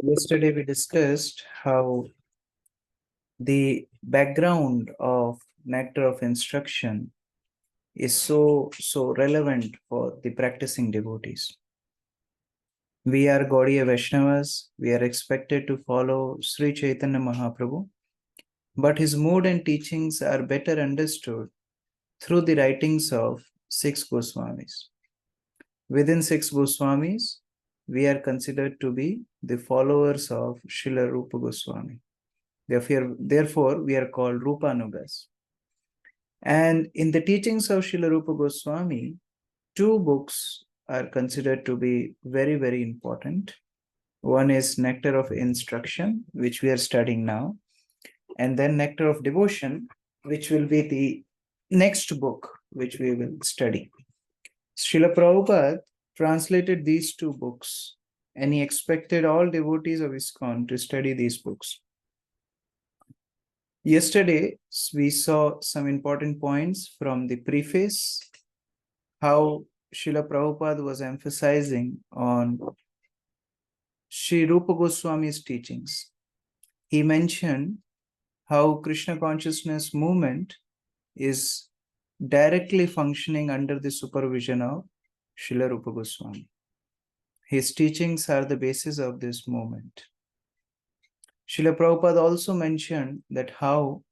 Yesterday we discussed how the background of nectar of instruction is so relevant for the practicing devotees. We are Gaudiya Vaishnavas. We are expected to follow Sri Chaitanya Mahaprabhu, but his mood and teachings are better understood through the writings of six Goswamis. Within six Goswamis, we are considered to be the followers of Srila Rupa Goswami. Therefore, we are called Rupanugas. And in the teachings of Srila Rupa Goswami, two books are considered to be very, very important. One is Nectar of Instruction, which we are studying now, and then Nectar of Devotion, which will be the next book which we will study. Srila Prabhupada translated these two books, and he expected all devotees of ISKCON to study these books. Yesterday, we saw some important points from the preface, how Srila Prabhupada was emphasizing on Sri Rupa Goswami's teachings. He mentioned how Krishna consciousness movement is directly functioning under the supervision of Srila Rupa Goswami. His teachings are the basis of this movement. Srila Prabhupada also mentioned that how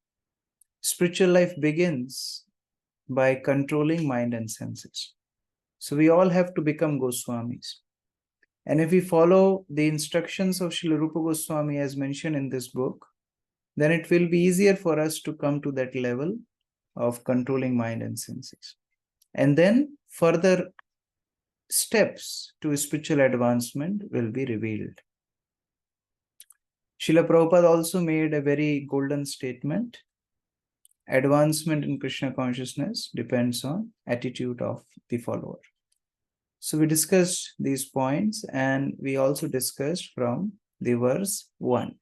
spiritual life begins by controlling mind and senses. So we all have to become Goswamis. And if we follow the instructions of Srila Rupa Goswami as mentioned in this book, then it will be easier for us to come to that level of controlling mind and senses. And then further steps to spiritual advancement will be revealed. Srila Prabhupada also made a very golden statement. Advancement in Krishna consciousness depends on attitude of the follower. So we discussed these points, and we also discussed from the verse 1,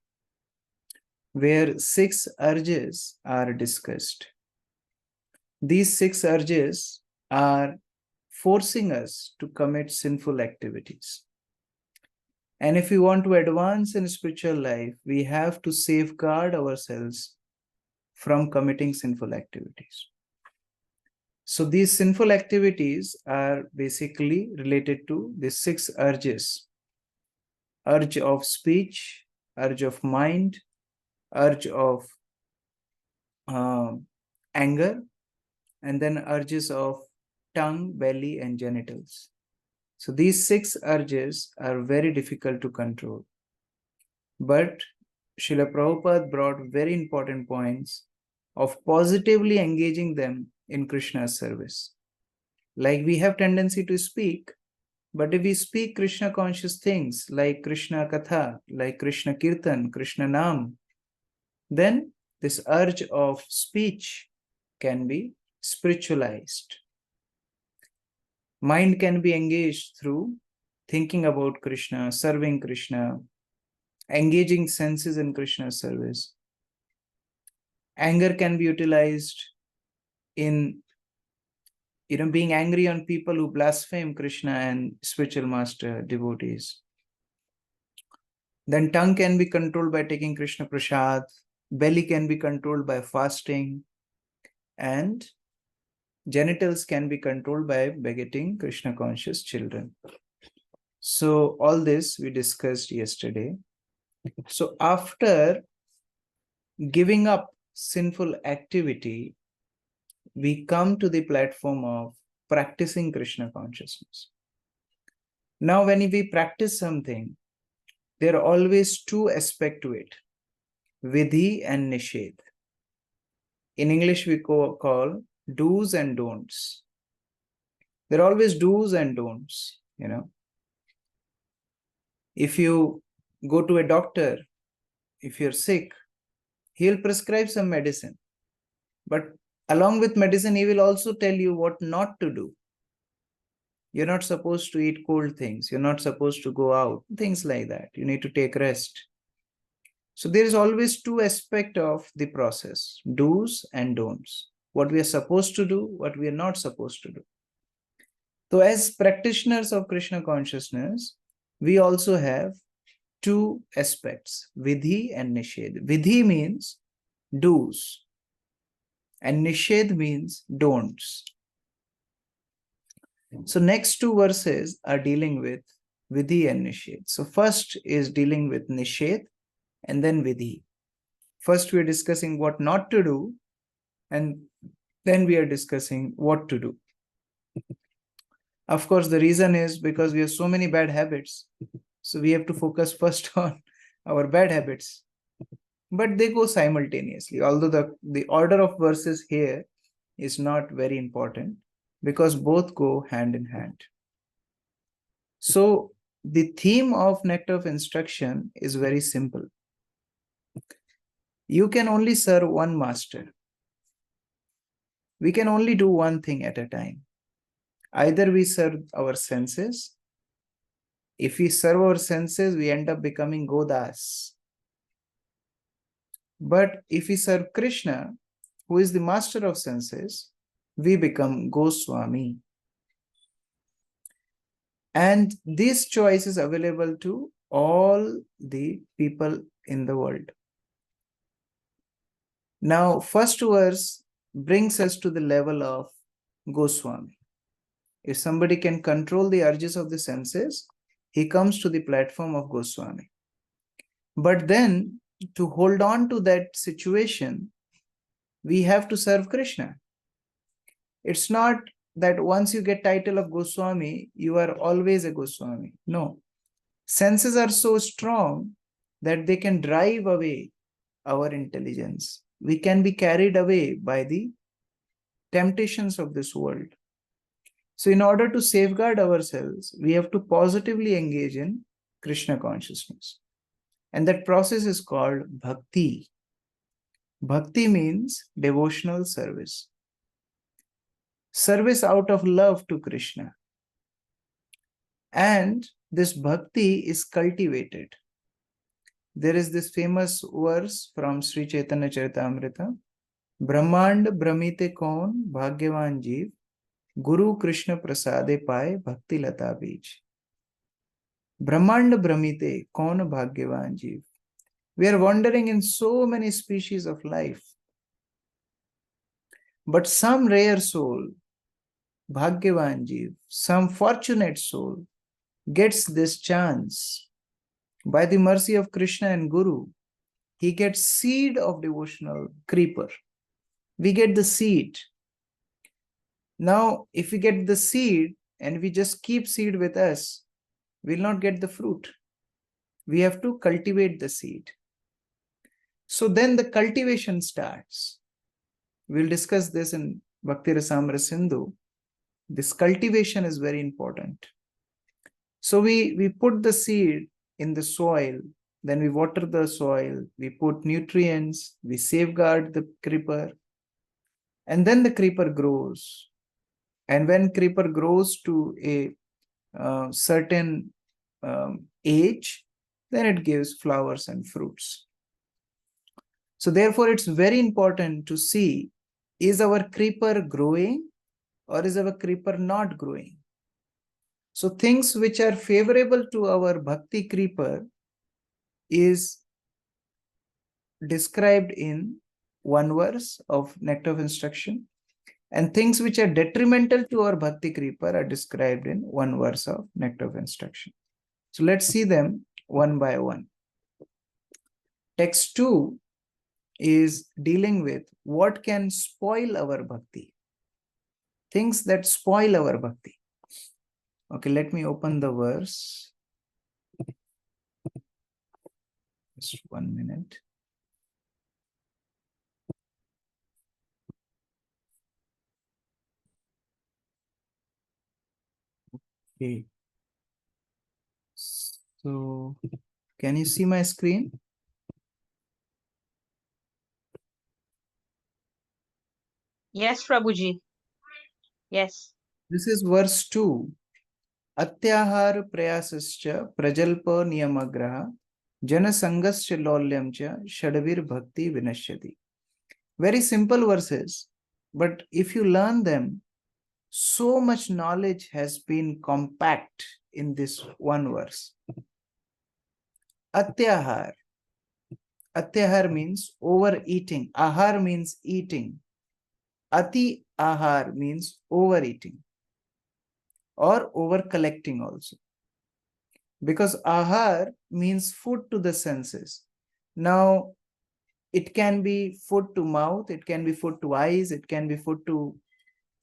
where 6 urges are discussed. These 6 urges are forcing us to commit sinful activities. And if we want to advance in spiritual life, we have to safeguard ourselves from committing sinful activities. So these sinful activities are basically related to the 6 urges. Urge of speech, urge of mind, urge of anger, and then urges of tongue, belly, and genitals. So these 6 urges are very difficult to control. But Srila Prabhupada brought very important points of positively engaging them in Krishna's service. Like we have tendency to speak, but if we speak Krishna conscious things like Krishna Katha, like Krishna Kirtan, Krishna Nam, then this urge of speech can be spiritualized. Mind can be engaged through thinking about Krishna, serving Krishna, engaging senses in Krishna's service. Anger can be utilized in being angry on people who blaspheme Krishna and spiritual master devotees. Then tongue can be controlled by taking Krishna Prasad, belly can be controlled by fasting, and genitals can be controlled by begetting Krishna conscious children. So all this we discussed yesterday. So after giving up sinful activity, we come to the platform of practicing Krishna consciousness. Now, when we practice something, there are always 2 aspects to it, vidhi and nishedh. In English, we call do's and don'ts. There are always do's and don'ts, If you go to a doctor, if you're sick, he'll prescribe some medicine. But along with medicine, he will also tell you what not to do. You're not supposed to eat cold things. You're not supposed to go out, things like that. You need to take rest. So there is always 2 aspects of the process, do's and don'ts. What we are supposed to do, what we are not supposed to do. So as practitioners of Krishna consciousness, we also have two aspects, vidhi and nishedh. Vidhi means do's and nishedh means don'ts. So next two verses are dealing with vidhi and nishedh. So first is dealing with nishedh and then vidhi. First we are discussing what not to do, and then we are discussing what to do. Of course, the reason is because we have so many bad habits. So we have to focus first on our bad habits. But they go simultaneously, although the order of verses here is not very important because both go hand in hand. So the theme of Nectar of Instruction is very simple. You can only serve one master. We can only do one thing at a time. Either we serve our senses. If we serve our senses, we end up becoming Godas. But if we serve Krishna, who is the master of senses, we become Goswami. And this choice is available to all the people in the world. Now, first verse brings us to the level of Goswami. If somebody can control the urges of the senses, he comes to the platform of Goswami. But then, to hold on to that situation, we have to serve Krishna. It's not that once you get title of Goswami, you are always a Goswami. No. Senses are so strong that they can drive away our intelligence. We can be carried away by the temptations of this world. So in order to safeguard ourselves, we have to positively engage in Krishna consciousness. And that process is called bhakti. Bhakti means devotional service. Service out of love to Krishna. And this bhakti is cultivated. There is this famous verse from Sri Chaitanya Charitamrita. Brahmand Brahmite kaun bhagyavan jeev, Guru Krishna prasade paye bhakti lata bij. Brahmand Brahmite kaun bhagyavan jeev. We are wandering in so many species of life. But some rare soul, bhagyavan jeev, some fortunate soul, gets this chance. By the mercy of Krishna and Guru, he gets seed of devotional creeper. We get the seed. Now, if we get the seed and we just keep seed with us, we'll not get the fruit. We have to cultivate the seed. So then the cultivation starts. We'll discuss this in Bhakti Rasamrita Sindhu. This cultivation is very important. So we put the seed in the soil, then we water the soil, we put nutrients, we safeguard the creeper, and then the creeper grows. And when creeper grows to a certain age, then it gives flowers and fruits. So therefore, it's very important to see, is our creeper growing or is our creeper not growing? So things which are favorable to our bhakti creeper is described in one verse of Nectar of Instruction, and things which are detrimental to our bhakti creeper are described in one verse of Nectar of Instruction. So let's see them one by one. Text 2 is dealing with what can spoil our bhakti. Things that spoil our bhakti. Okay, let me open the verse. Just 1 minute. Okay. So, can you see my screen? Yes, Prabhuji. Yes. This is verse 2. Atyahar prayasascha prajalpa niyamagraha jana sangascha lolyamcha shadavir bhakti vinashyati. Very simple verses, but if you learn them, so much knowledge has been compact in this one verse. Atyahar. Atyahar means overeating. Ahar means eating. Ati ahar means overeating or over collecting also. Because ahar means food to the senses. Now, it can be food to mouth, it can be food to eyes, it can be food to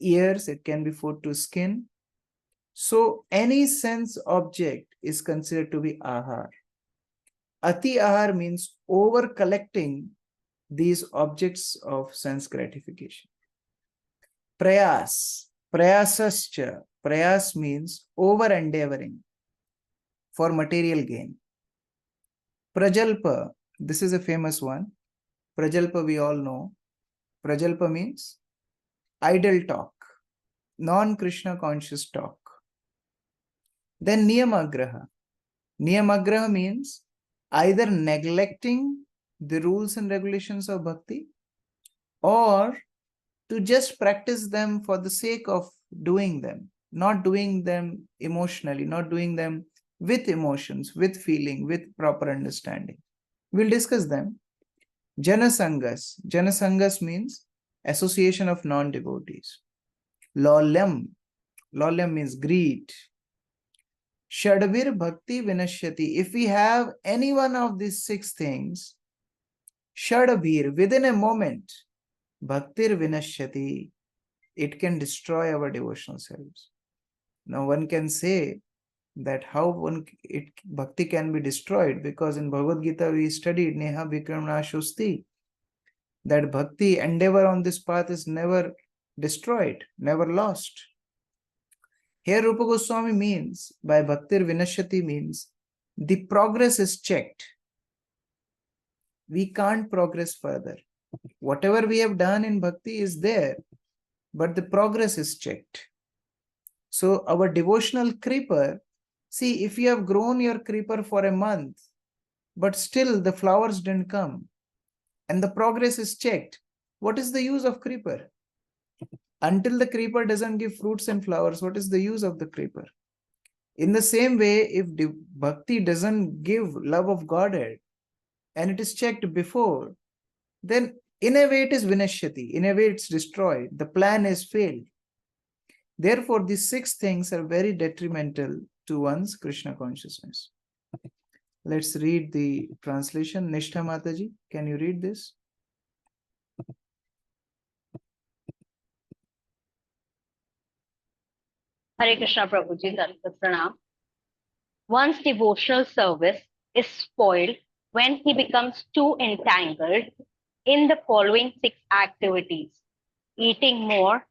ears, it can be food to skin. So any sense object is considered to be ahar. Ati ahar means over collecting these objects of sense gratification. Prayas. Prayasascha. Prayas means over endeavoring for material gain. Prajalpa. This is a famous one. Prajalpa we all know. Prajalpa means idle talk, non-Krishna conscious talk. Then Niyamagraha. Niyamagraha means either neglecting the rules and regulations of bhakti or to just practice them for the sake of doing them, not doing them emotionally, not doing them with emotions, with feeling, with proper understanding. We'll discuss them. Janasangas. Janasangas means association of non-devotees. Lolyam. Lolyam means greed. Shadvir bhakti vinashyati. If we have any one of these six things, Shadabhir, within a moment, bhaktir vinashyati, it can destroy our devotional selves. Now one can say that how bhakti can be destroyed, because in Bhagavad Gita we studied Neha Vikramna Shusti, that bhakti endeavor on this path is never destroyed, never lost. Here Rupa Goswami means by bhaktir vinashyati means the progress is checked. We can't progress further. Whatever we have done in bhakti is there, but the progress is checked. So our devotional creeper, see, if you have grown your creeper for a month, but still the flowers didn't come and the progress is checked, what is the use of creeper? Until the creeper doesn't give fruits and flowers, what is the use of the creeper? In the same way, if bhakti doesn't give love of Godhead and it is checked before, then in a way it is vinashyati, in a way it's destroyed, the plan is failed. Therefore, these six things are very detrimental to one's Krishna consciousness. Let's read the translation. Nishtha Mataji, can you read this? Hare Krishna Prabhuji, Dandavat Pranam. One's devotional service is spoiled when he becomes too entangled in the following six activities: eating more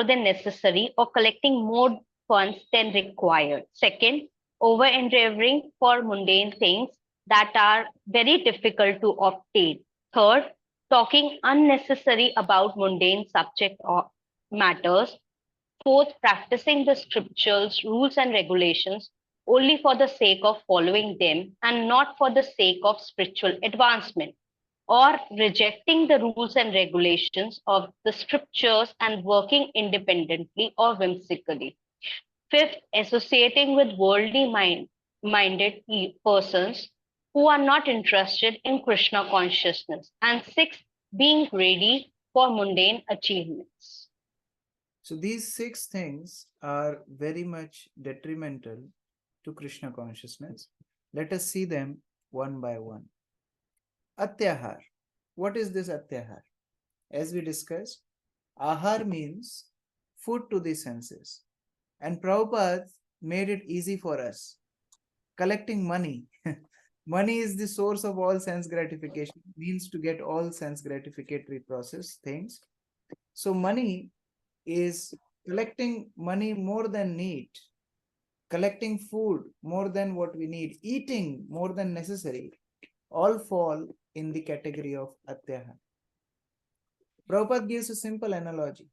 than necessary, or collecting more funds than required. Second, over endeavoring for mundane things that are very difficult to obtain. Third, talking unnecessary about mundane subject or matters. Fourth, practicing the scriptures, rules, and regulations only for the sake of following them and not for the sake of spiritual advancement, or rejecting the rules and regulations of the scriptures and working independently or whimsically. Fifth, associating with minded persons who are not interested in Krishna consciousness. And sixth, being ready for mundane achievements. So these six things are very much detrimental to Krishna consciousness. Let us see them one by one. Atyahar. What is this atyahar? As we discussed, ahar means food to the senses. And Prabhupada made it easy for us. Collecting money. Money is the source of all sense gratification, means to get all sense gratificatory process things. So money is collecting money more than need, collecting food more than what we need, eating more than necessary, all fall in the category of atyahar. Prabhupada gives a simple analogy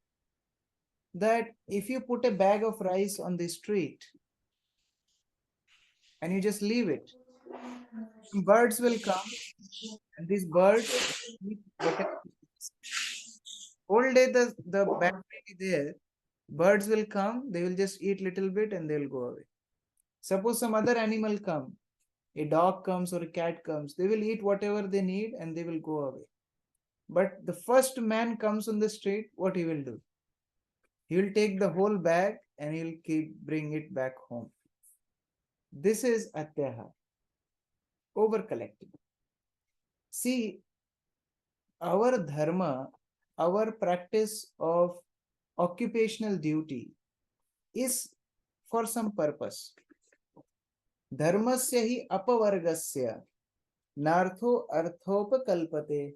that if you put a bag of rice on the street and you just leave it, birds will come and these birds eat whatever. Whole day the bag will be there, birds will come, they will just eat little bit and they will go away. Suppose some other animal come A dog comes or a cat comes, they will eat whatever they need and they will go away. But the first man comes on the street, what he will do? He will take the whole bag and he will keep bring it back home. This is atyahar, over collecting. See, our dharma, our practice of occupational duty is for some purpose. Dharmasya hi apavargasya nartho arthopakalpate.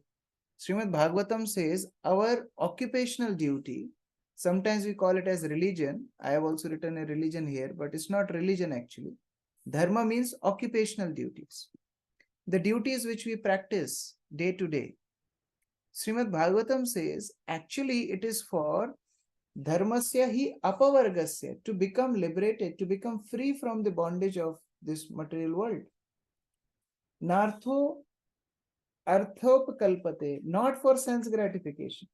Srimad Bhagavatam says our occupational duty, sometimes we call it as religion. I have also written a religion here, but it's not religion actually. Dharma means occupational duties. The duties which we practice day to day. Srimad Bhagavatam says actually it is for dharmasya hi apavargasya, to become liberated, to become free from the bondage of this material world. Nartho arthopakalpate, not for sense gratification.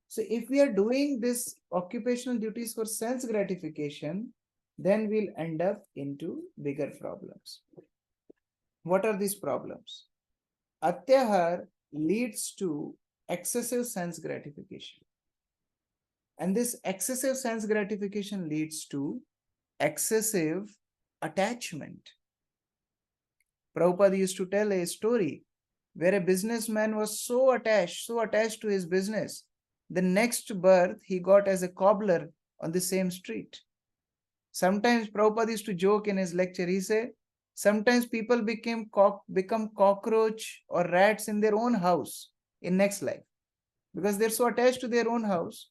So if we are doing this occupational duties for sense gratification, then we'll end up into bigger problems. What are these problems? Atyahar leads to excessive sense gratification. And this excessive sense gratification leads to excessive attachment. Prabhupada used to tell a story where a businessman was so attached to his business, the next birth he got as a cobbler on the same street. Sometimes Prabhupada used to joke in his lecture, he said, sometimes people become cockroach or rats in their own house in next life. Because they're so attached to their own house,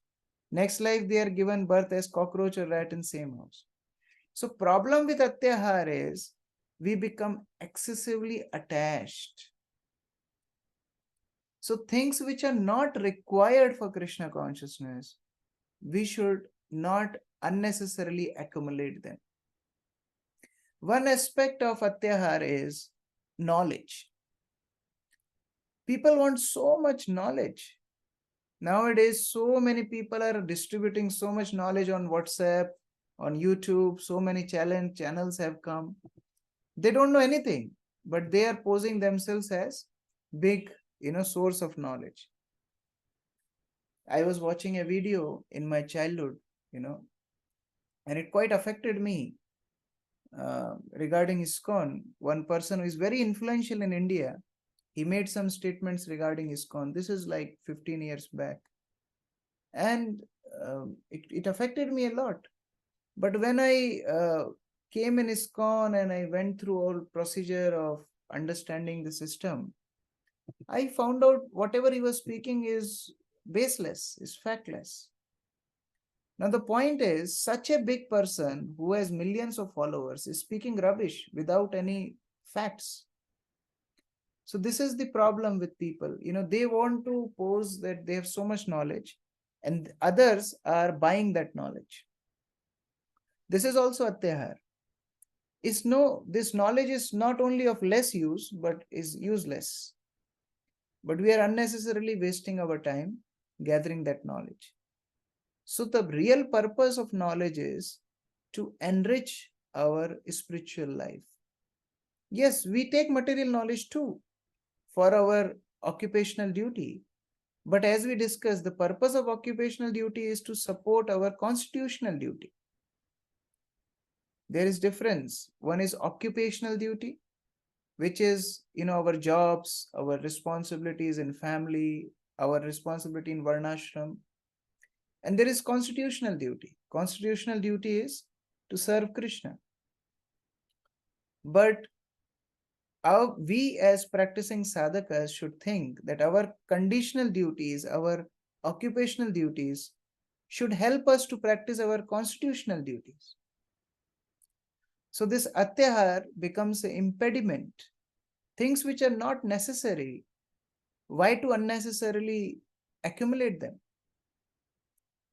next life they are given birth as cockroach or rat in same house. So problem with atyahar is we become excessively attached. So things which are not required for Krishna consciousness, we should not unnecessarily accumulate them. One aspect of atyahar is knowledge. People want so much knowledge. Nowadays, so many people are distributing so much knowledge on WhatsApp, on YouTube, so many channels have come. They don't know anything, but they are posing themselves as big, source of knowledge. I was watching a video in my childhood, and it quite affected me regarding ISKCON. One person who is very influential in India, he made some statements regarding ISKCON. This is like 15 years back. And it affected me a lot. But when I came in ISKCON and I went through all procedure of understanding the system, I found out whatever he was speaking is baseless, is factless. Now the point is, such a big person who has millions of followers is speaking rubbish without any facts. So this is the problem with people. They want to pose that they have so much knowledge and others are buying that knowledge. This is also atyahar. This knowledge is not only of less use, but is useless. But we are unnecessarily wasting our time gathering that knowledge. So the real purpose of knowledge is to enrich our spiritual life. Yes, we take material knowledge too for our occupational duty. But as we discussed, the purpose of occupational duty is to support our constitutional duty. There is difference. One is occupational duty, which is, our jobs, our responsibilities in family, our responsibility in varnashram. And there is constitutional duty. Constitutional duty is to serve Krishna. But we as practicing sadhakas should think that our conditional duties, our occupational duties should help us to practice our constitutional duties. So this atyahar becomes an impediment. Things which are not necessary, why to unnecessarily accumulate them?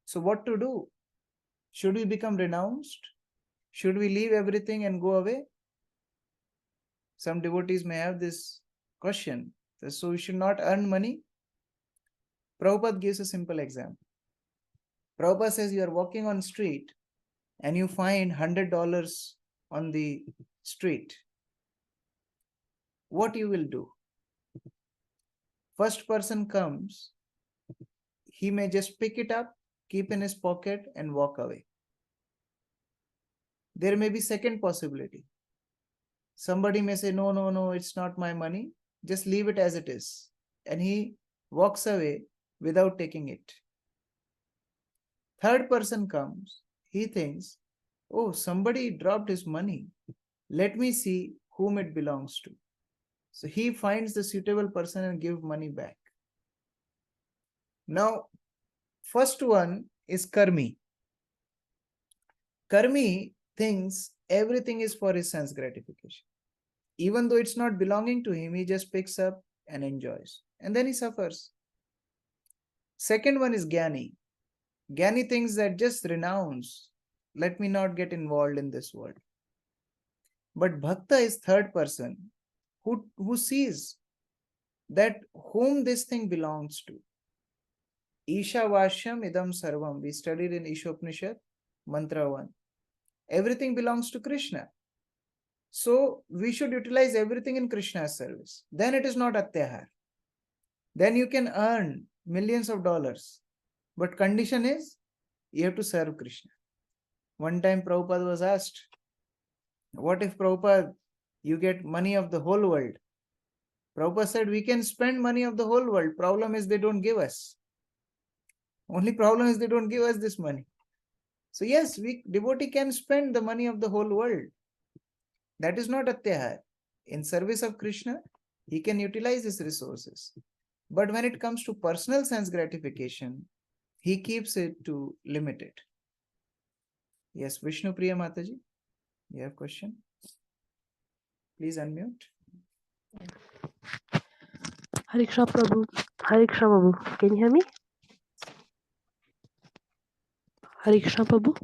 So what to do? Should we become renounced? Should we leave everything and go away? Some devotees may have this question. So we should not earn money? Prabhupada gives a simple example. Prabhupada says you are walking on street and you find $100 on the street. what you will do? First person comes, he may just pick it up, keep in his pocket and walk away. There may be second possibility. Somebody may say, no, no, no, it's not my money. Just leave it as it is. And he walks away without taking it. Third person comes, he thinks, oh, somebody dropped his money. Let me see whom it belongs to. So he finds the suitable person and give money back. Now, first one is Karmi. Karmi thinks everything is for his sense gratification. Even though it's not belonging to him, he just picks up and enjoys. And then he suffers. Second one is Gyani. Gyani thinks that just renounce. Let me not get involved in this world. But Bhakta is third person who sees that whom this thing belongs to. Isha Vashyam Idam Sarvam. We studied in Ishopanishad, Mantra 1. Everything belongs to Krishna. So we should utilize everything in Krishna's service. Then it is not Atyahar. Then you can earn millions of dollars. But condition is, you have to serve Krishna. One time Prabhupada was asked, what if Prabhupada, you get money of the whole world? Prabhupada said, we can spend money of the whole world. Problem is they don't give us. Only problem is they don't give us this money. So yes, devotee can spend the money of the whole world. That is not Atyahar. In service of Krishna, he can utilize his resources. But when it comes to personal sense gratification, he keeps it to limited. Yes, Vishnu Priya Mataji, you have a question? Please unmute. Hare Krishna Prabhu. Hare Krishna Prabhu. Can you hear me? Hare Krishna Prabhu.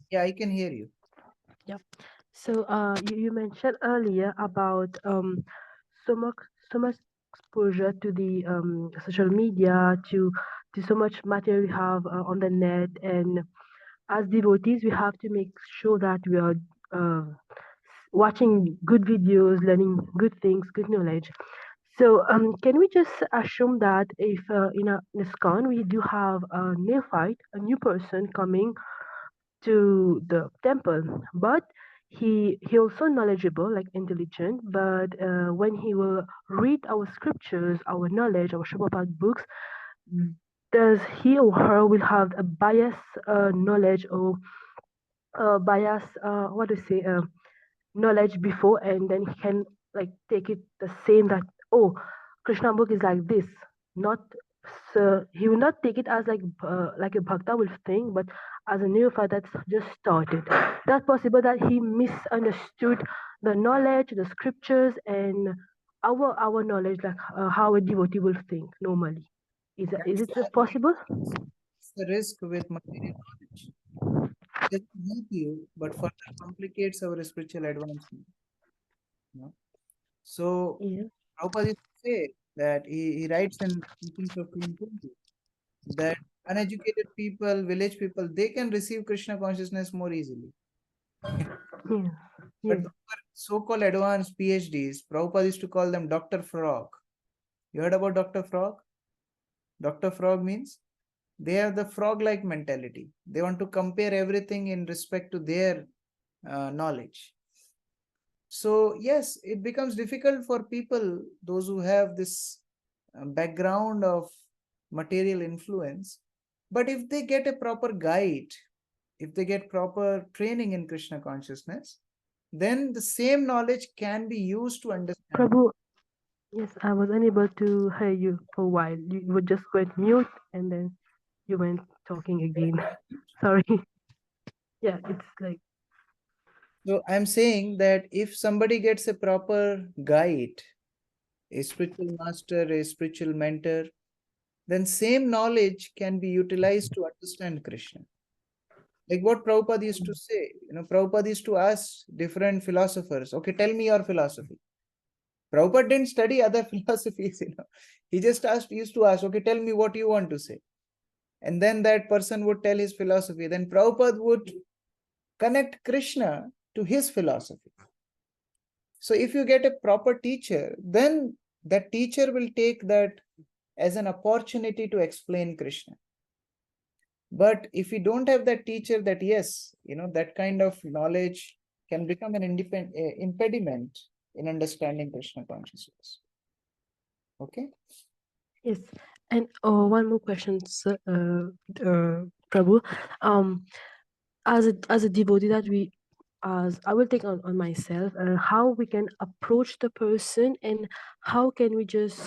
Yeah, I can hear you. So you mentioned earlier about so much exposure to the social media, to so much material we have on the net, and as devotees we have to make sure that we are watching good videos, learning good things, good knowledge. So can we just assume that if in a ISKCON we do have a neophyte, a new person coming to the temple, but he also knowledgeable, like intelligent, but when he will read our scriptures, our knowledge, our Shabbat books, does he or her will have a bias knowledge or bias what to say knowledge before, and then he can like take it the same that, oh, Krishna book is like this, not so he will not take it as like a bhakta will think, but as a neophyte that's just started. That's possible that he misunderstood the knowledge, the scriptures, and our knowledge, like how a devotee will think normally. Is it possible? It's the risk with material knowledge. It doesn't help you, but further complicates our spiritual advancement. No? So, Yeah. Prabhupada used to say that he writes in Teachings of Clean Kunti that uneducated people, village people, they can receive Krishna consciousness more easily. Yeah. But Yeah. so-called advanced PhDs, Prabhupada used to call them Dr. Frog. You heard about Dr. Frog? Dr. Frog means they have the frog-like mentality. They want to compare everything in respect to their knowledge. So yes, it becomes difficult for people, those who have this background of material influence. But if they get a proper guide, if they get proper training in Krishna consciousness, then the same knowledge can be used to understand. Prabhu, yes, I was unable to hear you for a while. You would just went mute and then you went talking again. Sorry. Yeah, it's like, So I'm saying that if somebody gets a proper guide, a spiritual master, a spiritual mentor, then same knowledge can be utilized to understand Krishna. Like what Prabhupada used to say, Prabhupada used to ask different philosophers, okay, tell me your philosophy. Prabhupada didn't study other philosophies, He just used to ask, okay, tell me what you want to say. And then that person would tell his philosophy. Then Prabhupada would connect Krishna to his philosophy. So if you get a proper teacher, then that teacher will take that as an opportunity to explain Krishna. But if you don't have that teacher, that yes, that kind of knowledge can become an impediment in understanding Krishna consciousness. Okay. Yes. And one more question, sir, Prabhu. As a devotee that we, as I will take on myself, how we can approach the person, and how can we just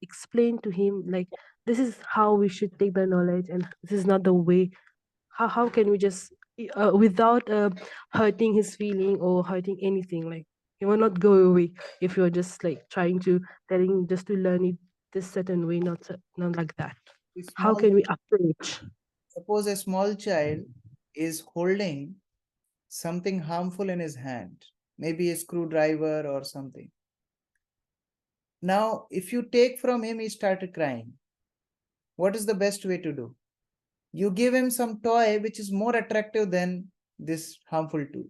explain to him, like, this is how we should take the knowledge and this is not the way. How can we just without hurting his feeling or hurting anything, like he will not go away if you're just like trying to telling him just to learn it this certain way, not like that. A How small, can we approach? suppose a small child is holding something harmful in his hand, maybe a screwdriver or something. Now, if you take from him, he started crying. What is the best way to do? You give him some toy which is more attractive than this harmful tool.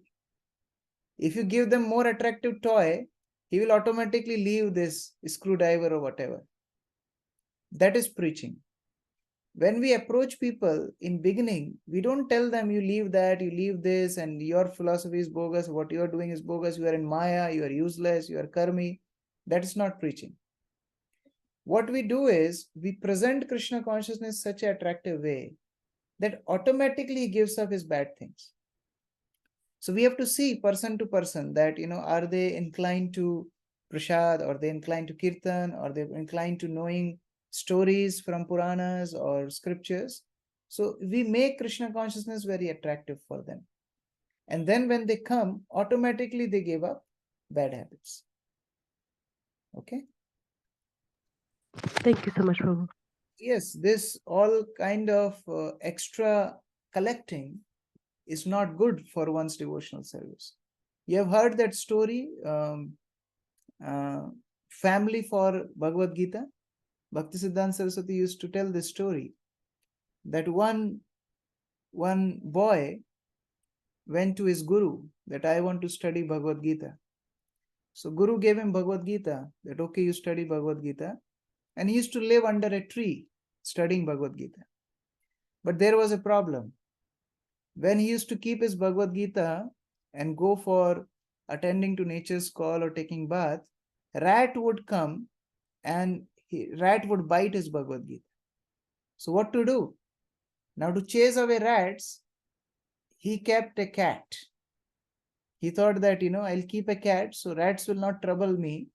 If you give them more attractive toy, he will automatically leave this screwdriver or whatever. That is preaching. When we approach people in beginning, we don't tell them you leave that, you leave this, and your philosophy is bogus, what you are doing is bogus, you are in Maya, you are useless, you are karmi. That is not preaching. What we do is we present Krishna consciousness such an attractive way that automatically gives up his bad things. So we have to see person to person that, are they inclined to prasad, or they inclined to kirtan, or they inclined to knowing stories from Puranas or scriptures. So we make Krishna consciousness very attractive for them. And then when they come, automatically they give up bad habits. Okay. Thank you so much, Prabhu. Yes, this all kind of extra collecting is not good for one's devotional service. You have heard that story, family for Bhagavad Gita. Bhaktisiddhanta Saraswati used to tell this story that one boy went to his guru that I want to study Bhagavad Gita. So Guru gave him Bhagavad Gita, that okay, you study Bhagavad Gita. And he used to live under a tree studying Bhagavad Gita. But there was a problem. When he used to keep his Bhagavad Gita and go for attending to nature's call or taking bath, rat would come and rat would bite his Bhagavad Gita. So what to do? Now to chase away rats, he kept a cat. He thought that, I'll keep a cat so rats will not trouble me.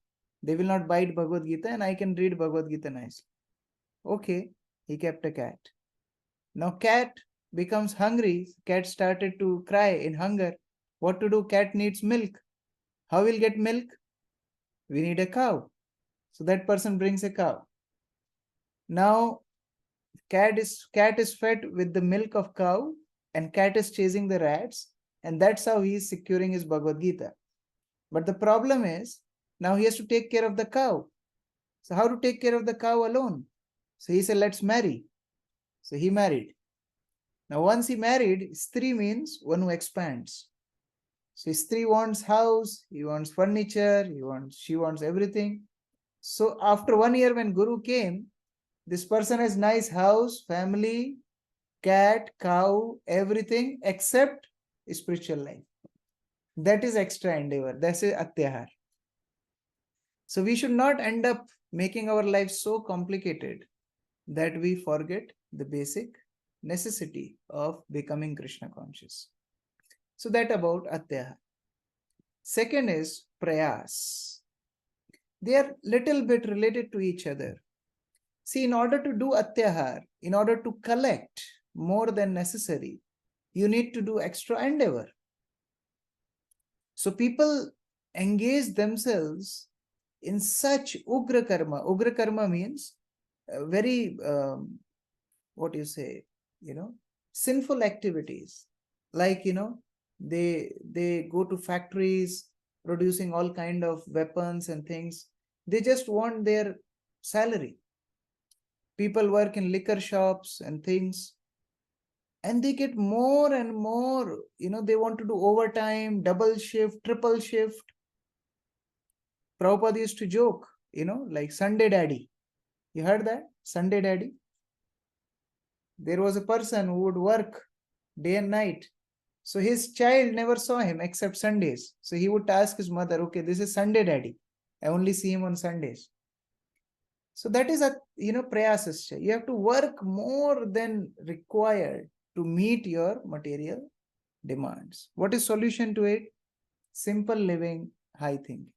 They will not bite Bhagavad Gita and I can read Bhagavad Gita nicely. Okay, he kept a cat. Now cat becomes hungry. Cat started to cry in hunger. What to do? Cat needs milk. How will get milk? We need a cow. So that person brings a cow. Now cat is fed with the milk of cow, and cat is chasing the rats, and that's how he is securing his Bhagavad Gita. But the problem is now he has to take care of the cow. So how to take care of the cow alone? So he said, let's marry. So he married. Now once he married, Stri means one who expands. So Stri wants house, he wants furniture, she wants everything. So after 1 year when Guru came, this person has nice house, family, cat, cow, everything except spiritual life. That is extra endeavor. That's a atyahar. So we should not end up making our life so complicated that we forget the basic necessity of becoming Krishna conscious. So that about atyahar. Second is prayas. They are little bit related to each other. See, in order to do atyahar, in order to collect more than necessary, you need to do extra endeavor. So people engage themselves in such ugra karma. Ugra karma means very, what you say, sinful activities. Like, they go to factories producing all kind of weapons and things. They just want their salary. People work in liquor shops and things, and they get more and more, they want to do overtime, double shift, triple shift. Prabhupada used to joke, like Sunday daddy. You heard that? Sunday daddy? There was a person who would work day and night. So his child never saw him except Sundays. So he would ask his mother, okay, this is Sunday daddy. I only see him on Sundays. So that is prayasascha. You have to work more than required to meet your material demands. What is solution to it? Simple living, high thinking.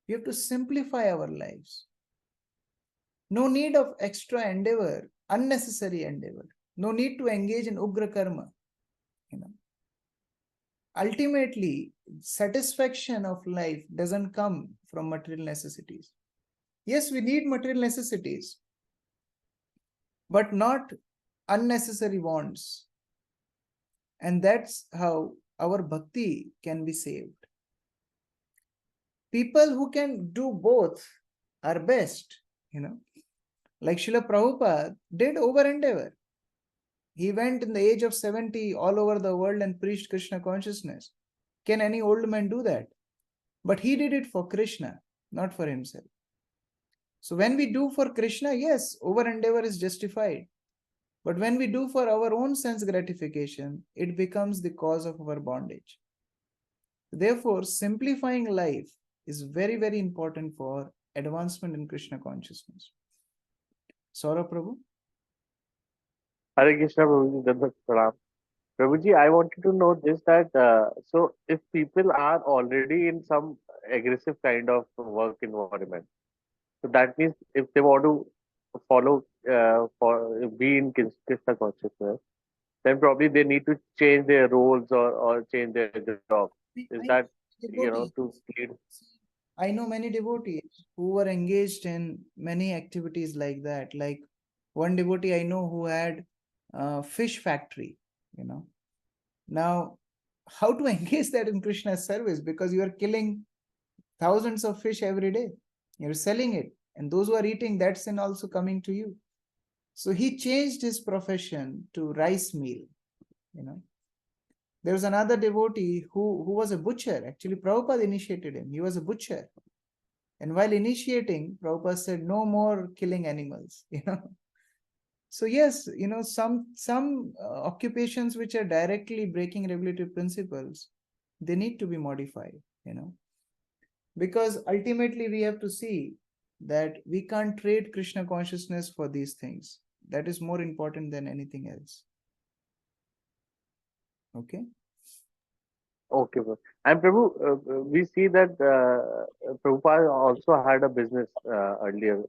We have to simplify our lives. No need of extra endeavor, unnecessary endeavor. No need to engage in ugra karma. Ultimately, satisfaction of life doesn't come from material necessities. Yes, we need material necessities, but not unnecessary wants. And that's how our bhakti can be saved. People who can do both are best, Like Srila Prabhupada did over endeavor. He went in the age of 70 all over the world and preached Krishna consciousness. Can any old man do that? But he did it for Krishna, not for himself. So when we do for Krishna, yes, over endeavor is justified. But when we do for our own sense gratification, it becomes the cause of our bondage. Therefore, simplifying life is very, very important for advancement in Krishna consciousness. Saurabh Prabhu? Hare Krishna, Prabhuji, Dandavat Pranam. Prabhuji, I wanted to know this that so if people are already in some aggressive kind of work environment, so that means if they want to follow for be in Krishna consciousness, then probably they need to change their roles or change their job. Is that to lead? I know many devotees who were engaged in many activities like that. Like one devotee I know who had a fish factory, Now, how to engage that in Krishna's service? Because you are killing thousands of fish every day. You're selling it. And those who are eating that sin also coming to you. So he changed his profession to rice meal, There was another devotee who was a butcher. Actually, Prabhupada initiated him. He was a butcher. And while initiating, Prabhupada said, no more killing animals, So yes, some occupations which are directly breaking regulatory principles, they need to be modified, Because ultimately we have to see that we can't trade Krishna consciousness for these things. That is more important than anything else. Okay? Okay, bro. And Prabhu, we see that Prabhupada also had a business earlier,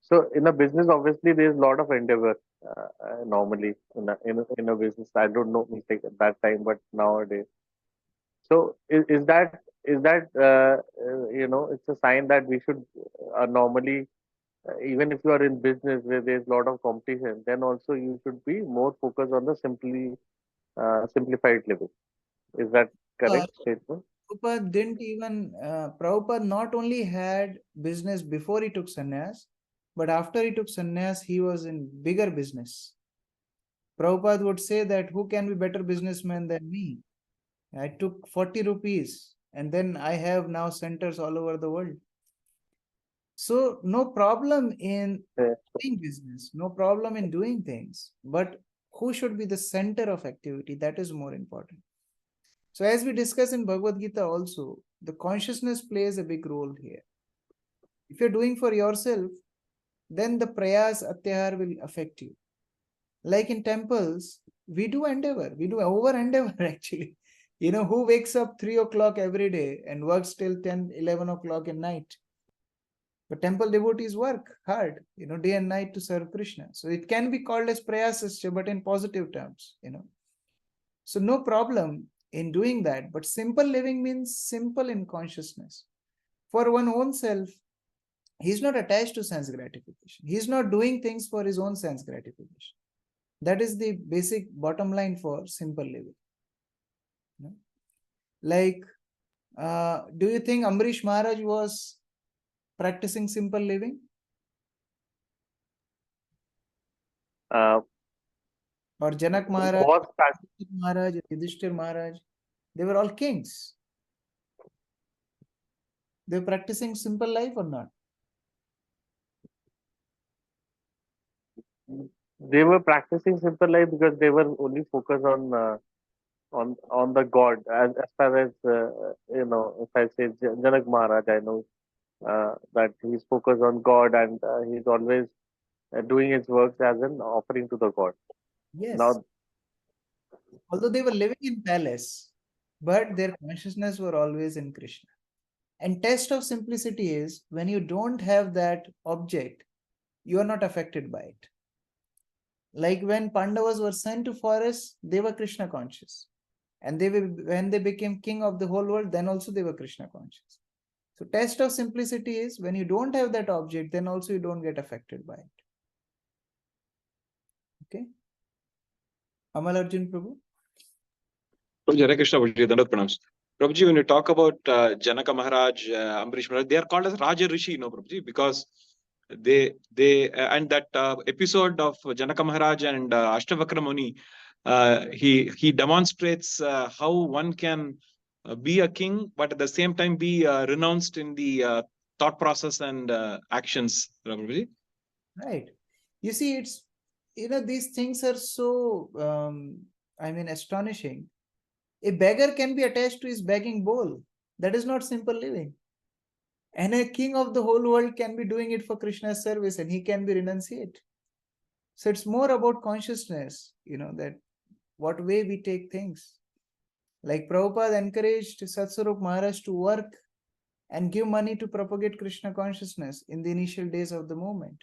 So in a business, obviously, there is a lot of endeavor normally in a business. I don't know like at that time, but nowadays. So is that it's a sign that we should normally even if you are in business where there is a lot of competition, then also you should be more focused on the simplified living. Is that correct statement? Prabhupada didn't even, Prabhupada not only had business before he took sannyas, but after he took sannyas, he was in bigger business. Prabhupada would say that who can be better businessman than me? I took 40 rupees and then I have now centers all over the world. So no problem in doing business, no problem in doing things, but who should be the center of activity? That is more important. So as we discuss in Bhagavad Gita also, the consciousness plays a big role here. If you're doing for yourself, then the prayas atyahar will affect you. Like in temples, we do endeavor, we do over endeavor actually. Who wakes up 3 o'clock every day and works till 10, 11 o'clock at night? But temple devotees work hard, day and night to serve Krishna. So it can be called as prayasascha, but in positive terms, So no problem in doing that. But simple living means simple in consciousness. For one own self, he's not attached to sense gratification. He's not doing things for his own sense gratification. That is the basic bottom line for simple living. Like, do you think Amrish Maharaj was practicing simple living? Or Janak Maharaj, Yudhishthir Maharaj, they were all kings. They're practicing simple life or not? They were practicing simple life because they were only focused on the God. As far as if I say Janak Maharaj, I know that he's focused on God, and he's always doing his works as an offering to the God. Yes. Now, Although they were living in palace, but their consciousness were always in Krishna. And test of simplicity is when you don't have that object, you are not affected by it. Like when Pandavas were sent to forests, they were Krishna conscious. And when they became king of the whole world, then also they were Krishna conscious. So test of simplicity is when you don't have that object, then also you don't get affected by it. Okay. Amal Arjun Prabhu. Prabhuji, Hare Krishna, Prabhuji, Dandavat Pranams. Prabhuji, when you talk about Janaka Maharaj, Ambarish Maharaj, they are called as Raja Rishi, Prabhuji, because and that episode of Janaka Maharaj and Ashtavakra Muni, he demonstrates how one can be a king, but at the same time be renounced in the thought process and actions, Prabhuji. Right. You see, it's, these things are so, astonishing. A beggar can be attached to his begging bowl. That is not simple living. And a king of the whole world can be doing it for Krishna's service and he can be renunciate. So it's more about consciousness, that what way we take things. Like Prabhupada encouraged Satswarup Maharaj to work and give money to propagate Krishna consciousness in the initial days of the movement.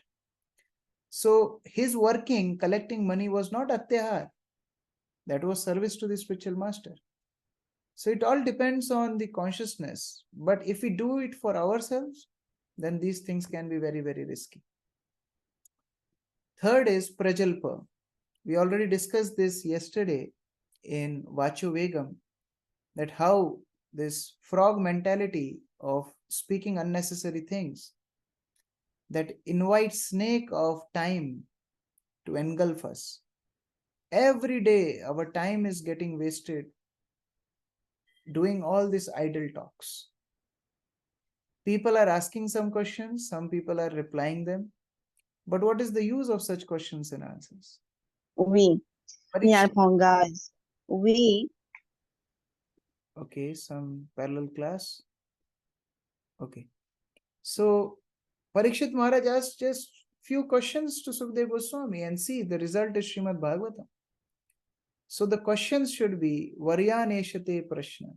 So his working, collecting money was not atyahar. That was service to the spiritual master. So it all depends on the consciousness. But if we do it for ourselves, then these things can be very, very risky. Third is Prajalpa. We already discussed this yesterday in Vacho Vegam, that how this frog mentality of speaking unnecessary things that invites snake of time to engulf us. Every day our time is getting wasted doing all these idle talks. People are asking some questions, some people are replying them. But what is the use of such questions and answers? We are from guys. We Okay, some parallel class. Okay. So Parikshit Maharaj asked just few questions to Sukdev Goswami and see the result is Srimad Bhagavatam. So the questions should be Varyaneshate Prashna.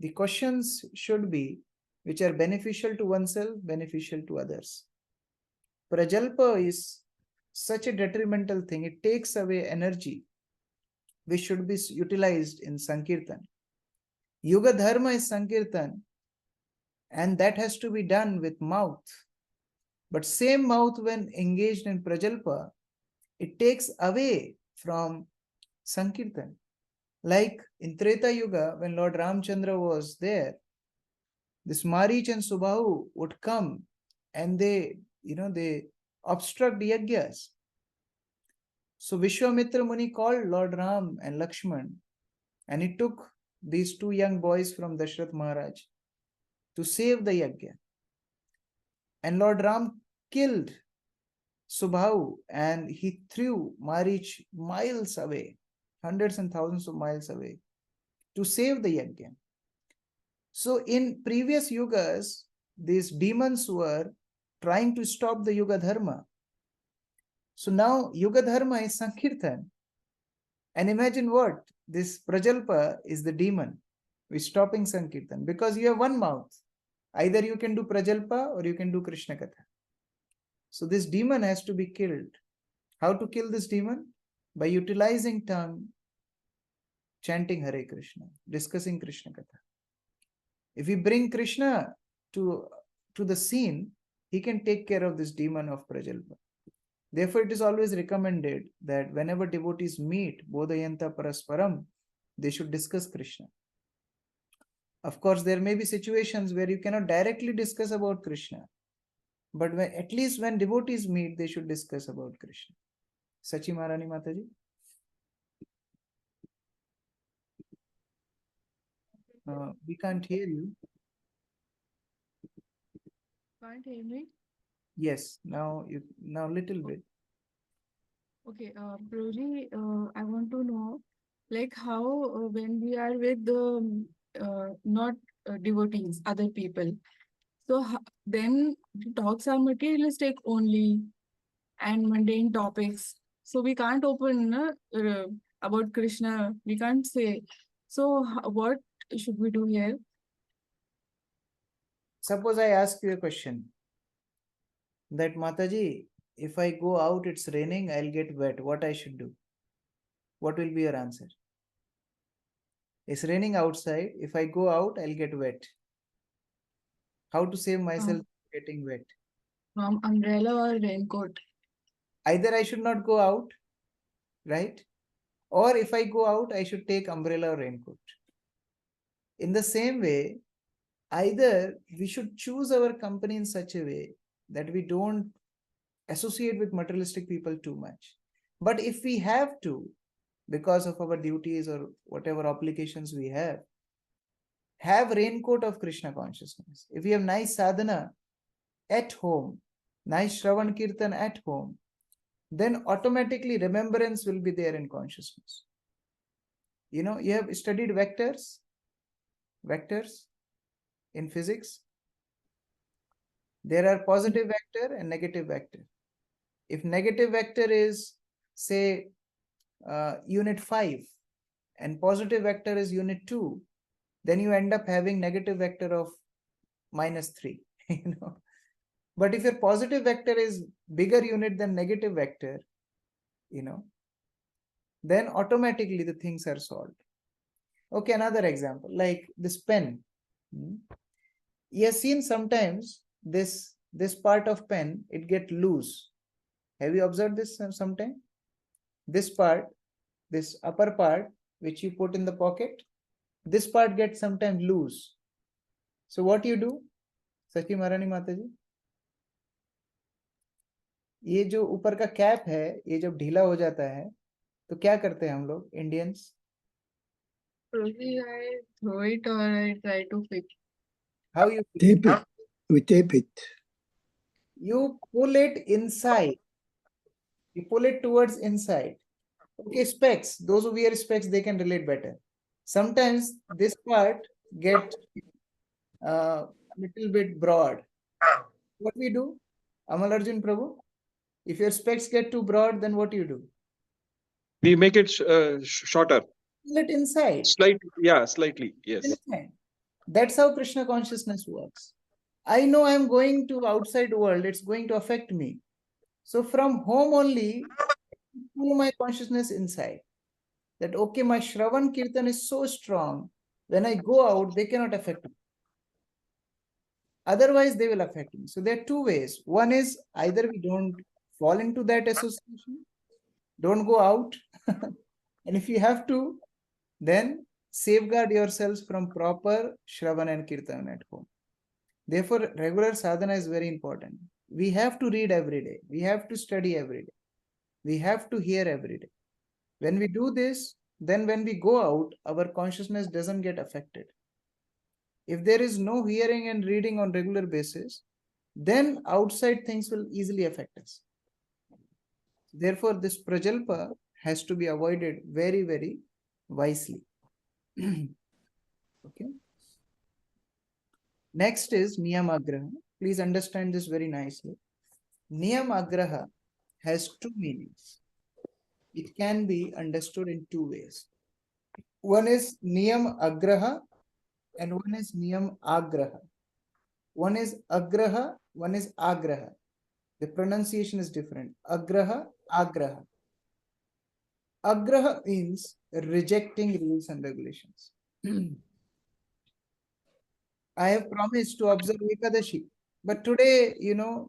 The questions should be which are beneficial to oneself, beneficial to others. Prajalpa is such a detrimental thing. It takes away energy which should be utilized in Sankirtan. Yuga Dharma is Sankirtan, and that has to be done with mouth. But same mouth, when engaged in Prajalpa, it takes away from Sankirtan. Like in Treta Yuga, when Lord Ramchandra was there, this Marich and Subahu would come and they obstruct yajnas. So Vishwamitra Muni called Lord Ram and Lakshman, and he took these two young boys from Dashrath Maharaj to save the yajna. And Lord Ram killed Subhahu and he threw Marich miles away, hundreds and thousands of miles away, to save the yajna. So in previous yugas, these demons were trying to stop the Yuga Dharma. So now Yuga Dharma is Sankirtan. And imagine what? This Prajalpa is the demon who is stopping Sankirtan because you have one mouth. Either you can do Prajalpa or you can do Krishna Katha. So this demon has to be killed. How to kill this demon? By utilizing tongue, chanting Hare Krishna, discussing Krishna Katha. If we bring Krishna to the scene, he can take care of this demon of Prajalpa. Therefore, it is always recommended that whenever devotees meet, Bodhayanta Parasparam, they should discuss Krishna. Of course, there may be situations where you cannot directly discuss about Krishna. But at least when devotees meet, they should discuss about Krishna. Sachi Maharani Mataji. We can't hear you. Can't hear me? Yes, now little bit. Okay, Prabhuji, I want to know, like how when we are with the not devotees, other people, so then the talks are materialistic only and mundane topics. So we can't open about Krishna. We can't say. So what should we do here? Suppose I ask you a question that Mataji, if I go out, it's raining, I'll get wet. What I should do? What will be your answer? It's raining outside. If I go out, I'll get wet. How to save myself from getting wet? From umbrella or raincoat? Either I should not go out, right? Or if I go out, I should take umbrella or raincoat. In the same way, either we should choose our company in such a way that we don't associate with materialistic people too much. But if we have to, because of our duties or whatever obligations we have raincoat of Krishna consciousness. If we have nice sadhana at home, nice Shravan Kirtan at home, then automatically remembrance will be there in consciousness. You know, you have studied vectors in physics. There are positive vector and negative vector. If negative vector is, say, unit 5 and positive vector is unit 2, then you end up having negative vector of -3. You know, but if your positive vector is bigger unit than negative vector, you know, then automatically the things are solved. Okay, another example, like this pen. You have seen sometimes this part of pen, it get loose. Have you observed this sometime? This part, this upper part, which you put in the pocket, this part gets sometimes loose. So what you do, Sakhi Maharani Mataji? ये जो ऊपर का cap है, ये जब ढीला हो जाता है, तो क्या करते हैं हम लोग Indians? Probably I throw it or I try to fix. How you tape it? We tape it. You pull it inside. You pull it towards inside. Okay, specs. Those who wear specs, they can relate better. Sometimes this part get a little bit broad. What we do, Amal Arjun Prabhu? If your specs get too broad, then what do you do? We make it shorter. Pull it inside. Slightly, yeah, slightly, yes. Inside. That's how Krishna consciousness works. I know I'm going to outside world, it's going to affect me. So from home only, pull my consciousness inside. That okay, my Shravan Kirtan is so strong. When I go out, they cannot affect me. Otherwise, they will affect me. So there are two ways. One is either we don't fall into that association, don't go out. And if you have to, then safeguard yourselves from proper Shravan and Kirtan at home. Therefore, regular sadhana is very important. We have to read every day. We have to study every day. We have to hear every day. When we do this, then when we go out, our consciousness doesn't get affected. If there is no hearing and reading on regular basis, then outside things will easily affect us. Therefore, this prajalpa has to be avoided very, very wisely. Okay. Next is niyamagraha. Please understand this very nicely. Niyamagraha has two meanings. It can be understood in two ways. One is niyam agraha and one is niyam agraha. One is agraha, one is agraha. The pronunciation is different. Agraha, agraha. Agraha means rejecting rules and regulations. I have promised to observe Ekadashi, but today,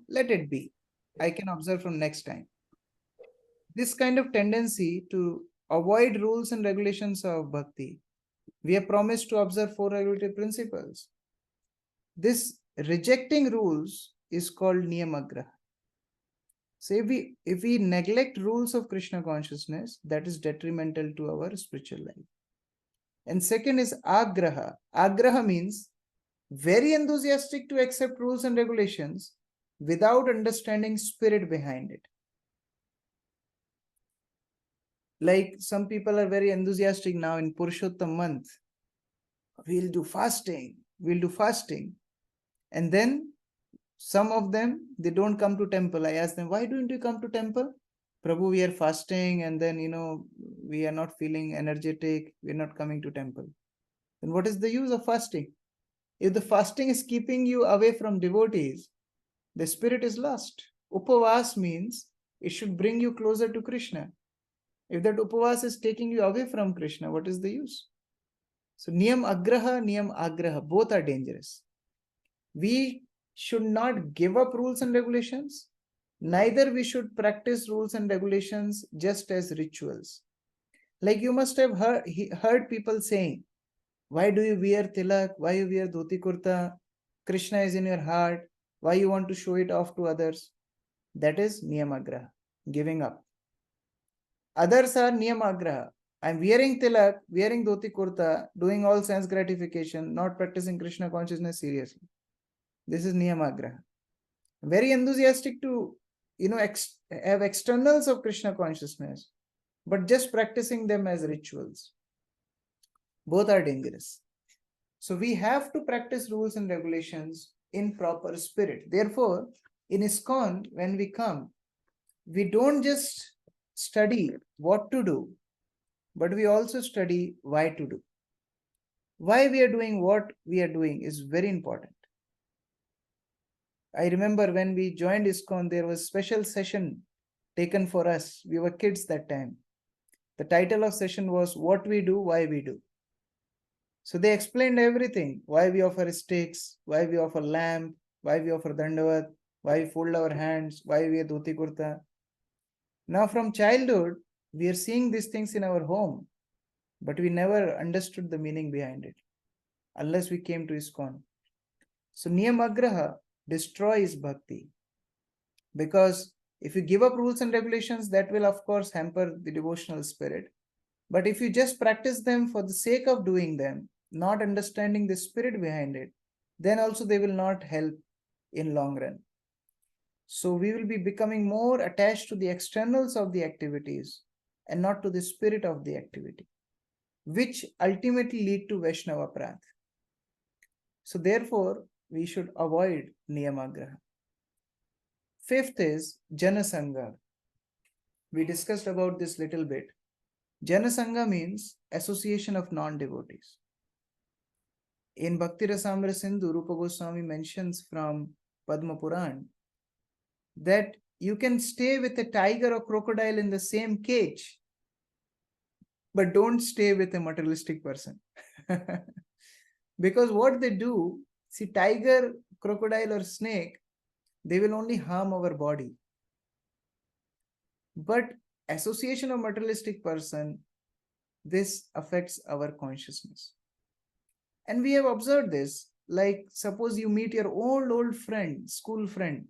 let it be. I can observe from next time. This kind of tendency to avoid rules and regulations of bhakti, we have promised to observe 4 regulative principles. This rejecting rules is called niyamagraha. So if we neglect rules of Krishna consciousness, that is detrimental to our spiritual life. And second is agraha. Agraha means very enthusiastic to accept rules and regulations without understanding spirit behind it. Like some people are very enthusiastic now in Purushottam month. We'll do fasting. And then some of them, they don't come to temple. I ask them, why don't you come to temple? Prabhu, we are fasting and then, we are not feeling energetic. We're not coming to temple. Then what is the use of fasting? If the fasting is keeping you away from devotees, the spirit is lost. Upavas means it should bring you closer to Krishna. If that upavas is taking you away from Krishna, what is the use? So niyam agraha, both are dangerous. We should not give up rules and regulations. Neither we should practice rules and regulations just as rituals. Like you must have heard people saying, why do you wear tilak? Why you wear dhoti kurta? Krishna is in your heart. Why you want to show it off to others? That is niyamagraha, giving up. Others are niyamagraha. I'm wearing tilak, wearing dhoti kurta, doing all sense gratification, not practicing Krishna consciousness seriously. This is niyamagraha. Very enthusiastic to, have externals of Krishna consciousness, but just practicing them as rituals. Both are dangerous. So we have to practice rules and regulations in proper spirit. Therefore, in ISKCON, when we come, we don't just study what to do, but we also study why to do. Why we are doing what we are doing is very important. I remember when we joined ISKCON, there was a special session taken for us. We were kids that time. The title of session was What We Do, Why We Do. So they explained everything. Why we offer sticks, why we offer lamp, why we offer dandavat, why we fold our hands, why we wear dhoti kurta. Now from childhood, we are seeing these things in our home, but we never understood the meaning behind it unless we came to ISKCON. So niyamagraha destroys bhakti, because if you give up rules and regulations, that will of course hamper the devotional spirit. But if you just practice them for the sake of doing them, not understanding the spirit behind it, then also they will not help in long run. So we will be becoming more attached to the externals of the activities and not to the spirit of the activity, which ultimately lead to Vaishnava Prarth. So therefore, we should avoid niyamagraha. Fifth is Janasangha. We discussed about this little bit. Janasangha means association of non-devotees. In Bhakti Rasamrita Sindhu, Rupa Goswami mentions from Padma Puran that you can stay with a tiger or crocodile in the same cage, but don't stay with a materialistic person. Because what they do, see, tiger, crocodile or snake, they will only harm our body. But association of materialistic person, this affects our consciousness. And we have observed this, like suppose you meet your old friend, school friend.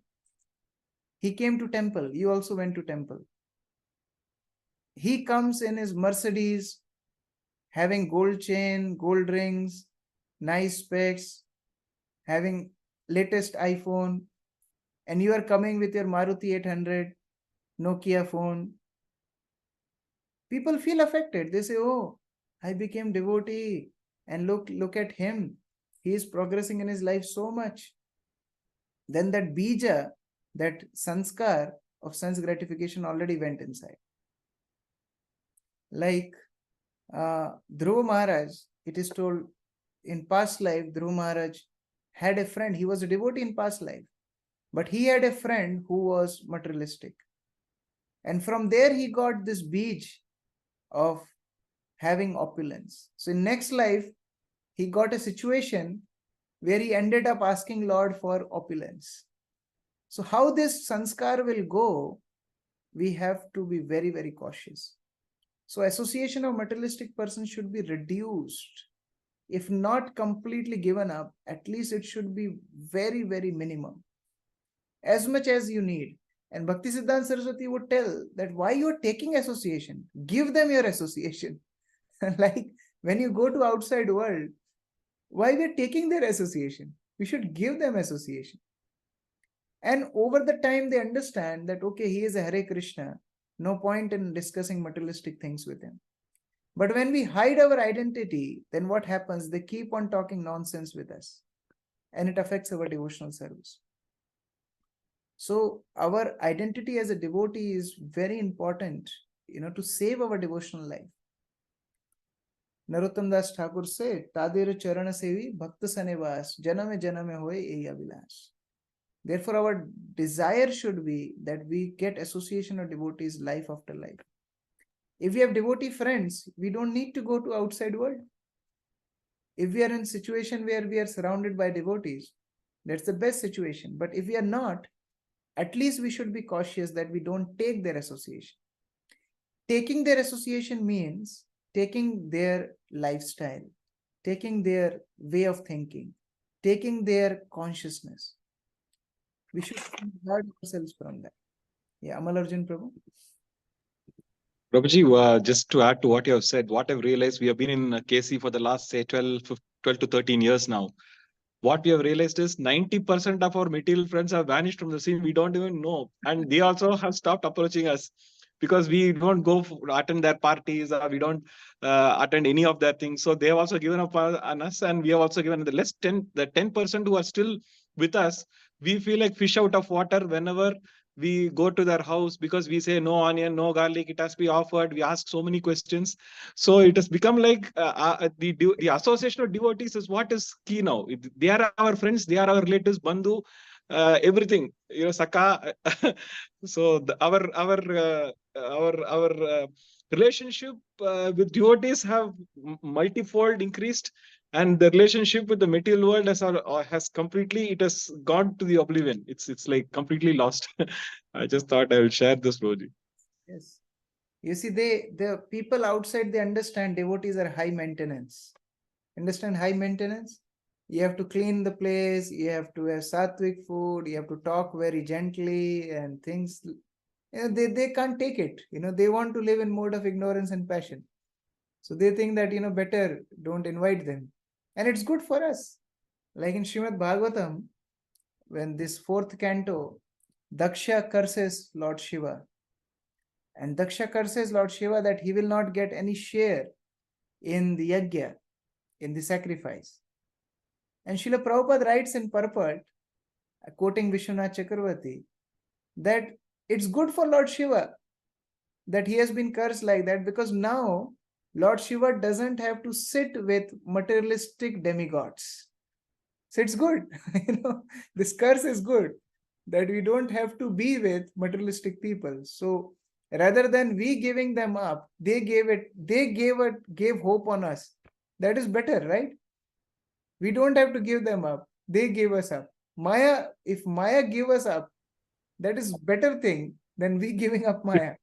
He came to temple, you also went to temple. He comes in his Mercedes, having gold chain, gold rings, nice specs, having latest iPhone, and you are coming with your Maruti 800, Nokia phone. People feel affected. They say, oh, I became devotee, and look at him. He is progressing in his life so much. Then that bija, that sanskar of sense gratification already went inside. Like Dhruva Maharaj, it is told in past life, Dhruva Maharaj had a friend. He was a devotee in past life, but he had a friend who was materialistic. And from there, he got this bij of having opulence. So in next life, he got a situation where he ended up asking Lord for opulence. So how this sanskar will go, we have to be very, very cautious. So association of materialistic persons should be reduced. If not completely given up, at least it should be very, very minimum. As much as you need. And Bhaktisiddhanta Saraswati would tell that why you are taking association, give them your association. Like when you go to outside world, Why we're taking their association? We should give them association. And over the time, they understand that, okay, he is a Hare Krishna. No point in discussing materialistic things with him. But when we hide our identity, then what happens? They keep on talking nonsense with us, and it affects our devotional service. So our identity as a devotee is very important, to save our devotional life. Narottam Das Thakur said, Tadir Charana Sevi Bhakta Sanevas, Janame Janame Hoy Eya Vilas. Therefore, our desire should be that we get association of devotees life after life. If we have devotee friends, we don't need to go to outside world. If we are in a situation where we are surrounded by devotees, that's the best situation. But if we are not, at least we should be cautious that we don't take their association. Taking their association means taking their lifestyle, taking their way of thinking, taking their consciousness. We should guard ourselves from that. Yeah, Amal Arjun Prabhu. Prabhuji, just to add to what you have said, what I've realized, we have been in KC for the last, say, 12 to 13 years now. What we have realized is 90% of our material friends have vanished from the scene. We don't even know. And they also have stopped approaching us because we don't go attend their parties, or we don't attend any of their things. So they have also given up on us, and we have also given the 10% who are still with us. We feel like fish out of water whenever we go to their house, because we say no onion, no garlic, it has to be offered. We ask so many questions. So it has become like the association of devotees is what is key now. They are our friends, they are our relatives, bandhu, everything, Saka. So our relationship with devotees have multifold increased, and the relationship with the material world has completely, it has gone to the oblivion. It's like completely lost. I just thought I will share this, Roji. Yes. You see, the people outside, they understand devotees are high maintenance. Understand high maintenance? You have to clean the place, you have to have sattvic food, you have to talk very gently and things. They can't take it. They want to live in mode of ignorance and passion. So they think that, better don't invite them. And it's good for us. Like in Srimad Bhagavatam, when this fourth canto, Daksha curses Lord Shiva. And Daksha curses Lord Shiva that he will not get any share in the yajna, in the sacrifice. And Srila Prabhupada writes in purport, quoting Vishwanath Chakravarti, that it's good for Lord Shiva that he has been cursed like that, because now Lord Shiva doesn't have to sit with materialistic demigods. So it's good. This curse is good, that we don't have to be with materialistic people. So rather than we giving them up, they gave hope on us. That is better, right? We don't have to give them up. They gave us up. Maya, if Maya give us up, that is better thing than we giving up Maya.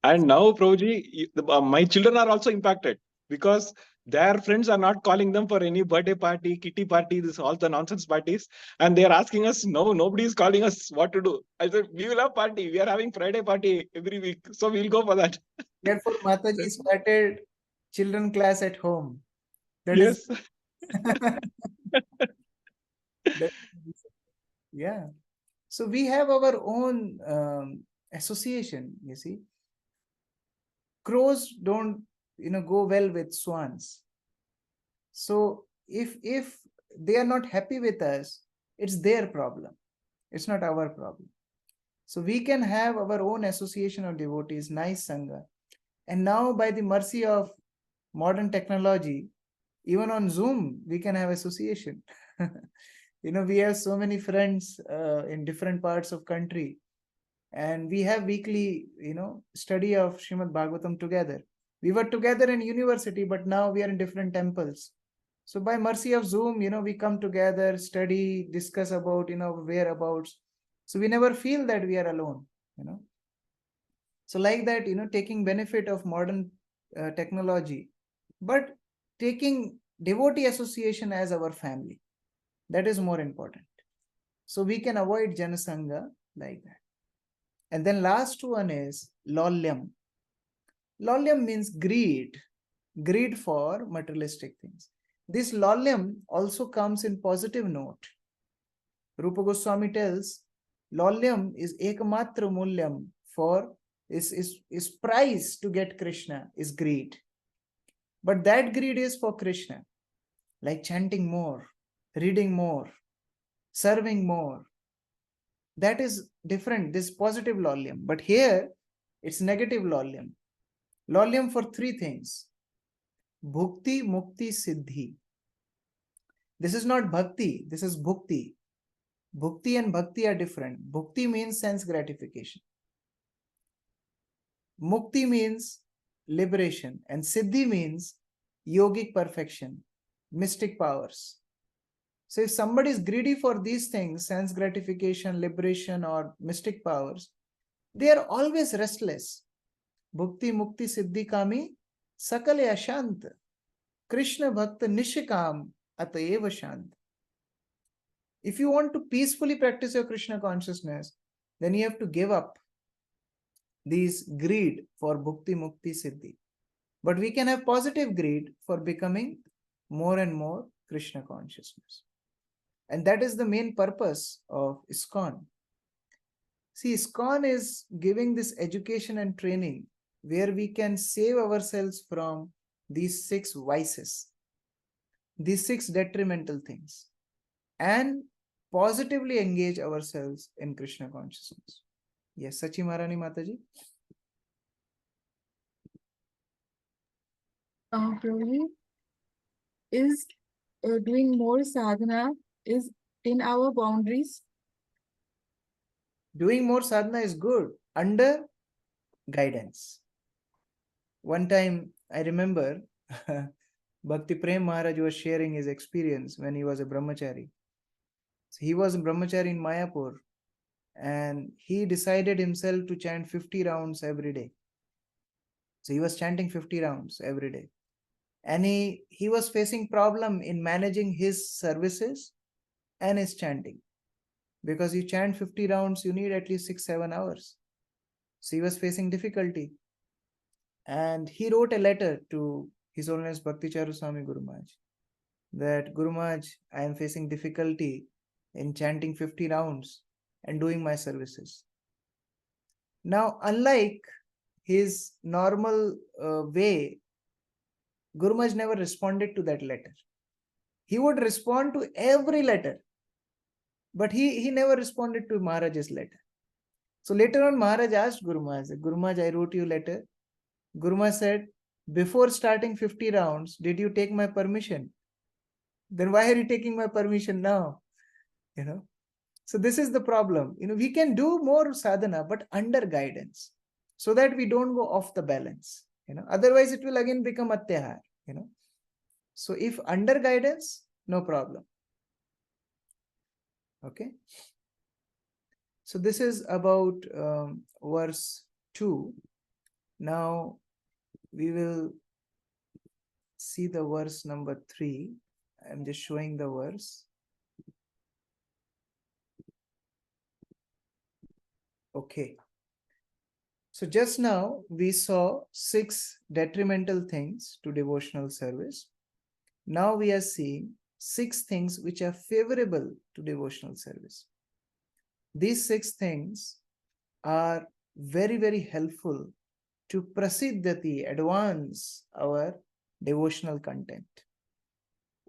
And now, Prabhuji, my children are also impacted, because their friends are not calling them for any birthday party, kitty party, this all the nonsense parties, and they are asking us. No, nobody is calling us what to do. I said, we will have party. We are having Friday party every week, so we'll go for that. Therefore, Mataji started children class at home. That yes. Yeah. So we have our own association. You see, crows don't go well with swans. So if they are not happy with us, it's their problem. It's not our problem. So we can have our own association of devotees, nice sangha. And now, by the mercy of modern technology, even on Zoom, we can have association. We have so many friends in different parts of country, and we have weekly, study of Srimad Bhagavatam together. We were together in university, but now we are in different temples. So by mercy of Zoom, we come together, study, discuss about, whereabouts. So we never feel that we are alone, So like that, taking benefit of modern technology, but taking devotee association as our family. That is more important. So we can avoid Janasangha like that. And then last one is Lolyam. Lolyam means greed for materialistic things. This Laulyam also comes in positive note. Rupa Goswami tells, Laulyam is ekmatra mulyam for is price to get Krishna is greed. But that greed is for Krishna, like chanting more, reading more, serving more. That is different, this positive Laulyam. But here, it's negative Laulyam. Laulyam for three things. Bhukti, Mukti, Siddhi. This is not Bhakti, this is Bhukti. Bhukti and Bhakti are different. Bhukti means sense gratification. Mukti means liberation. And Siddhi means yogic perfection, mystic powers. So if somebody is greedy for these things, sense gratification, liberation, or mystic powers, they are always restless. Bhukti, Mukti, Siddhi, Kami, Sakale Ashant. Krishna Bhakta Nishikam Atayeva Shant. If you want to peacefully practice your Krishna consciousness, then you have to give up these greed for Bhukti, Mukti, Siddhi. But we can have positive greed for becoming more and more Krishna consciousness. And that is the main purpose of ISKCON. See, ISKCON is giving this education and training where we can save ourselves from these 6 vices, these 6 detrimental things, and positively engage ourselves in Krishna consciousness. Yes, Sachi Maharani Mataji. Prabhuji, is doing more sadhana is in our boundaries? Doing more sadhana is good under guidance. One time I remember Bhakti Prem Maharaj was sharing his experience when he was a brahmachari. So he was a brahmachari in Mayapur and he decided himself to chant 50 rounds every day. So he was chanting 50 rounds every day. And he was facing problem in managing his services and his chanting. Because you chant 50 rounds, you need at least 6-7 hours. So he was facing difficulty. And he wrote a letter to His Holiness Bhakti Charu Swami Guru Maharaj that Guru Maharaj, I am facing difficulty in chanting 50 rounds and doing my services. Now, unlike his normal way, Guru Maharaj never responded to that letter. He would respond to every letter, but he never responded to Maharaj's letter. So later on, Maharaj asked Guru Maharaj, Guru Maharaj, I wrote you a letter. Guru Maharaj said, before starting 50 rounds, did you take my permission? Then why are you taking my permission now? So this is the problem. We can do more sadhana, but under guidance, so that we don't go off the balance. Otherwise it will again become atyahar. So if under guidance, no problem. Okay. So this is about verse 2. Now we will see the verse number 3. I'm just showing the verse. Okay. So just now we saw 6 detrimental things to devotional service. Now we are seeing 6 things which are favorable to devotional service. These 6 things are very, very helpful to prasiddhati, advance our devotional content.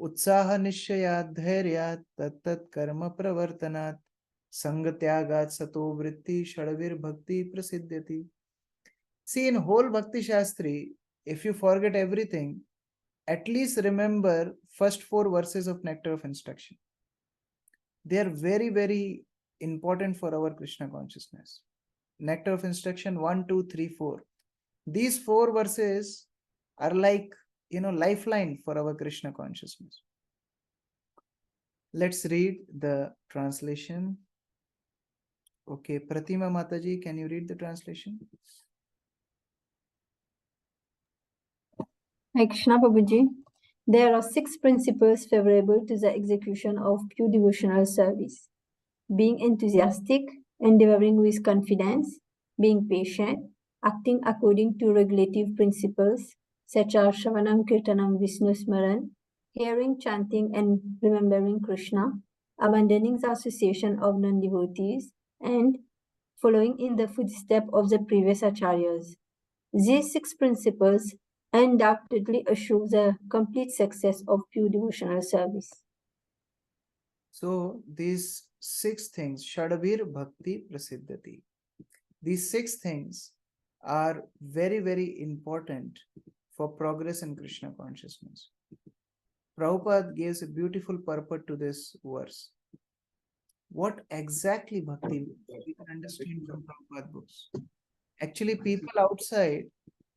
Utsaha nishayat dhairyat tattat karma pravartanat sangatyagat sato vritti shadavir bhakti prasiddhati. See, in whole Bhakti Shastri, if you forget everything, at least remember first 4 verses of Nectar of Instruction. They are very, very important for our Krishna consciousness. Nectar of Instruction 1, 2, 3, 4. These 4 verses are like, lifeline for our Krishna consciousness. Let's read the translation. Okay, Pratima Mataji, can you read the translation? Hare Krishna Prabhuji, there are 6 principles favorable to the execution of pure devotional service. Being enthusiastic, endeavoring with confidence, being patient, acting according to regulative principles such as Shravanam, Kirtanam, Vishnu Smaran, hearing, chanting, and remembering Krishna, abandoning the association of non-devotees, and following in the footsteps of the previous acharyas. These 6 principles undoubtedly assure the complete success of pure devotional service. So these 6 things, Shadavir Bhakti Prasiddhati, these 6 things are very, very important for progress in Krishna consciousness. Prabhupada gives a beautiful purport to this verse. What exactly bhakti means, we can understand from Prabhupada books. Actually, people outside,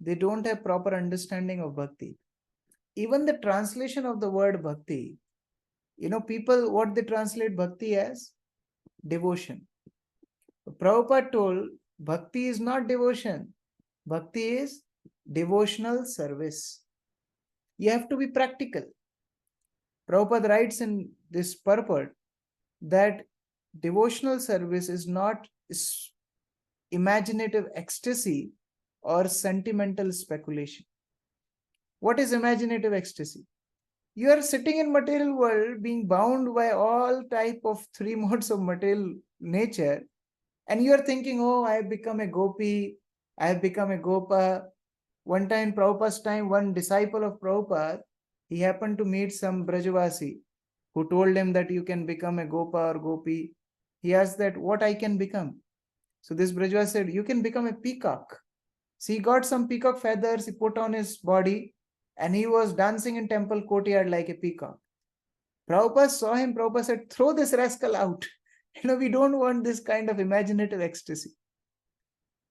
they don't have proper understanding of bhakti. Even the translation of the word bhakti, people, what they translate bhakti as? Devotion. Prabhupada told bhakti is not devotion. Bhakti is devotional service. You have to be practical. Prabhupada writes in this purport that devotional service is not imaginative ecstasy or sentimental speculation. What is imaginative ecstasy? You are sitting in material world being bound by all type of 3 modes of material nature, and you are thinking, oh, I have become a gopi, I have become a gopa. One time, Prabhupada's time, one disciple of Prabhupada, he happened to meet some Brajavasi who told him that you can become a gopa or gopi. He asked that, what I can become? So this Brajavasi said, you can become a peacock. So he got some peacock feathers, he put on his body, and he was dancing in temple courtyard like a peacock. Prabhupada saw him, Prabhupada said, throw this rascal out. We don't want this kind of imaginative ecstasy.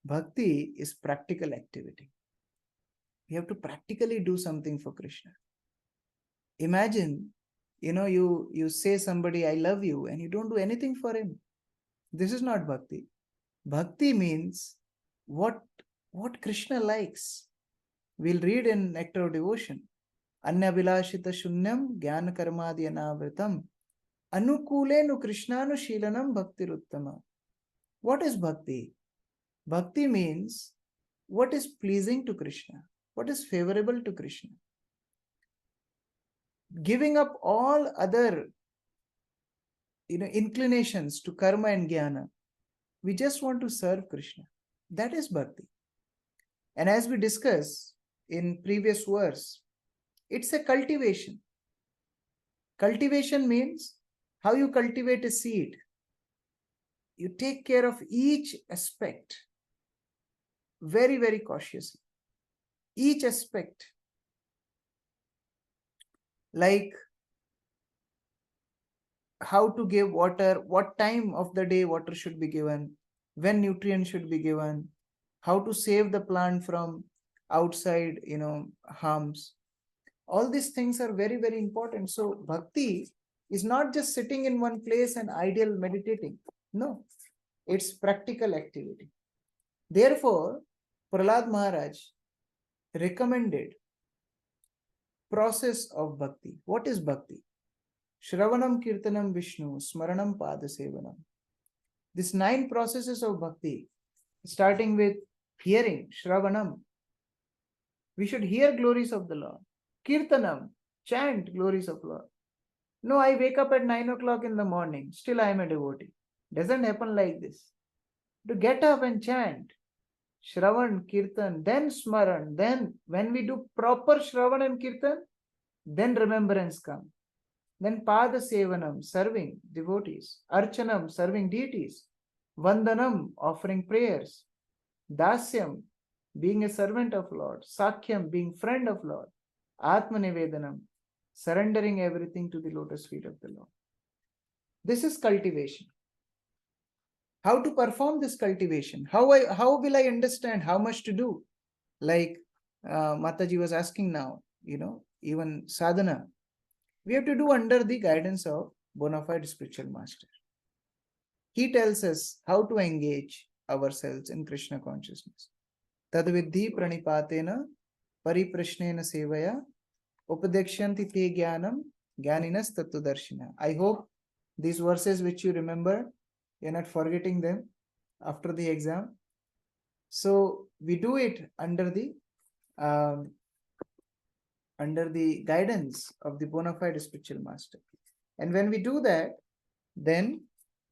Bhakti is practical activity. We have to practically do something for Krishna. Imagine, you say somebody, I love you, and you don't do anything for him. This is not bhakti. Bhakti means what Krishna likes. We'll read in Nectar of Devotion. Anya Vilashita Shunyam Jnana Karmadi Anavritam Anukulenu Krishnanu Shilanam Bhakti Ruttama. What is bhakti? Bhakti means what is pleasing to Krishna, what is favorable to Krishna. Giving up all other inclinations to karma and jnana. We just want to serve Krishna. That is bhakti. And as we discussed in previous verse, it's a cultivation. Cultivation means how you cultivate a seed. You take care of each aspect very, very cautiously. Each aspect. Like how to give water, what time of the day water should be given, when nutrients should be given, how to save the plant from outside, harms. All these things are very, very important. So bhakti is not just sitting in one place and ideal meditating. No, it's practical activity. Therefore, Prahlad Maharaj recommended process of bhakti. What is bhakti? Shravanam, Kirtanam, Vishnu, Smaranam, Padasevanam. These 9 processes of bhakti, starting with hearing, Shravanam. We should hear glories of the Lord. Kirtanam, chant glories of Lord. No, I wake up at 9 o'clock in the morning, still I am a devotee. Doesn't happen like this. To get up and chant, Shravan, Kirtan, then Smaran, then when we do proper Shravan and Kirtan, then remembrance comes. Then Pada Sevanam, serving devotees. Archanam, serving deities. Vandanam, offering prayers. Dasyam, being a servant of Lord. Sakhyam, being friend of Lord. Atmanivedanam, surrendering everything to the lotus feet of the Lord. This is cultivation. How to perform this cultivation? How will I understand how much to do? Like Mataji was asking now, even sadhana. We have to do under the guidance of bona fide spiritual master. He tells us how to engage ourselves in Krishna consciousness. Tadvidhi pranipatena pariprashnena sevaya upadekshanti te jnanam jnaninas tattvadarshina. I hope these verses which you remember, you're not forgetting them after the exam. So we do it under the under the guidance of the bona fide spiritual master. And when we do that, then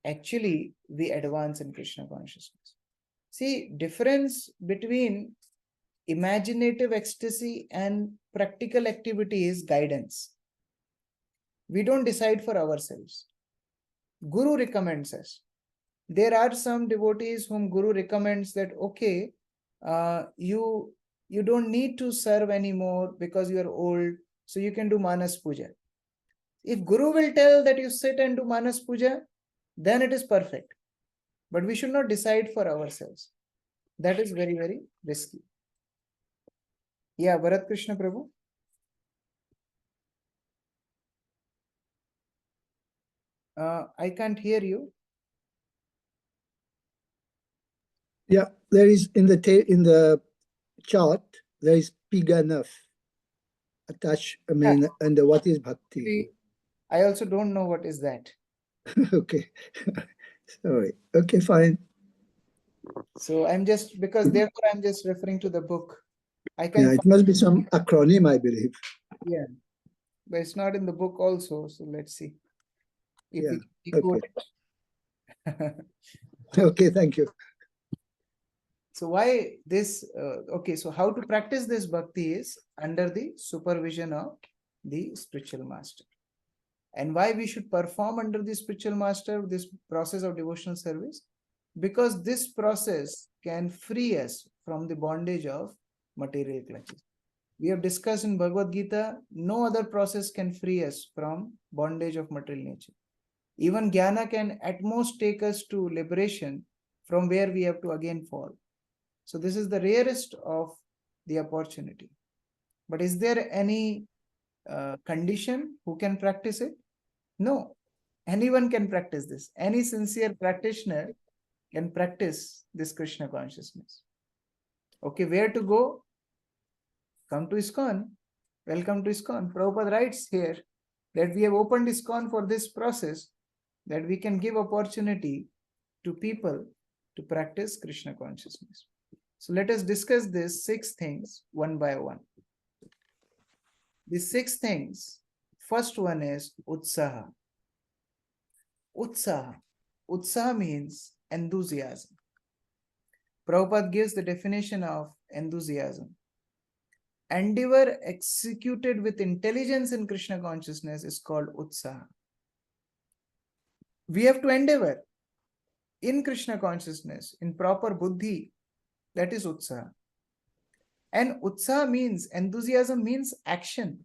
actually we advance in Krishna consciousness. See, difference between imaginative ecstasy and practical activity is guidance. We don't decide for ourselves. Guru recommends us. There are some devotees whom Guru recommends that, okay, you don't need to serve anymore because you are old, so you can do Manas Puja. If Guru will tell that you sit and do Manas Puja, then it is perfect. But we should not decide for ourselves. That is very, very risky. Yeah, Bharat Krishna Prabhu. I can't hear you. Yeah, there is in the chart, there is Piganaf attached. I mean, and what is bhakti? I also don't know what is that. Okay. Sorry. Okay, fine. So I'm just, because therefore I'm just referring to the book. I can. Yeah, it must be some acronym, I believe. Yeah, but it's not in the book also. So let's see if Yeah, we decode it. Okay, thank you. So why this? Okay, so how to practice this bhakti is under the supervision of the spiritual master. And why we should perform under the spiritual master this process of devotional service? Because this process can free us from the bondage of material clutches. We have discussed in Bhagavad Gita, no other process can free us from bondage of material nature. Even Jnana can at most take us to liberation from where we have to again fall. So this is the rarest of the opportunity. But is there any condition who can practice it? No, anyone can practice this. Any sincere practitioner can practice this Krishna consciousness. Okay, where to go? Come to ISKCON. Welcome to ISKCON. Prabhupada writes here that we have opened ISKCON for this process, that we can give opportunity to people to practice Krishna consciousness. So let us discuss these 6 things one by one. These 6 things, first one is Utsaha. Utsaha. Utsaha means enthusiasm. Prabhupada gives the definition of enthusiasm. Endeavor executed with intelligence in Krishna consciousness is called Utsaha. We have to endeavor in Krishna consciousness, in proper buddhi, that is Utsaha. And Utsaha means, enthusiasm means action.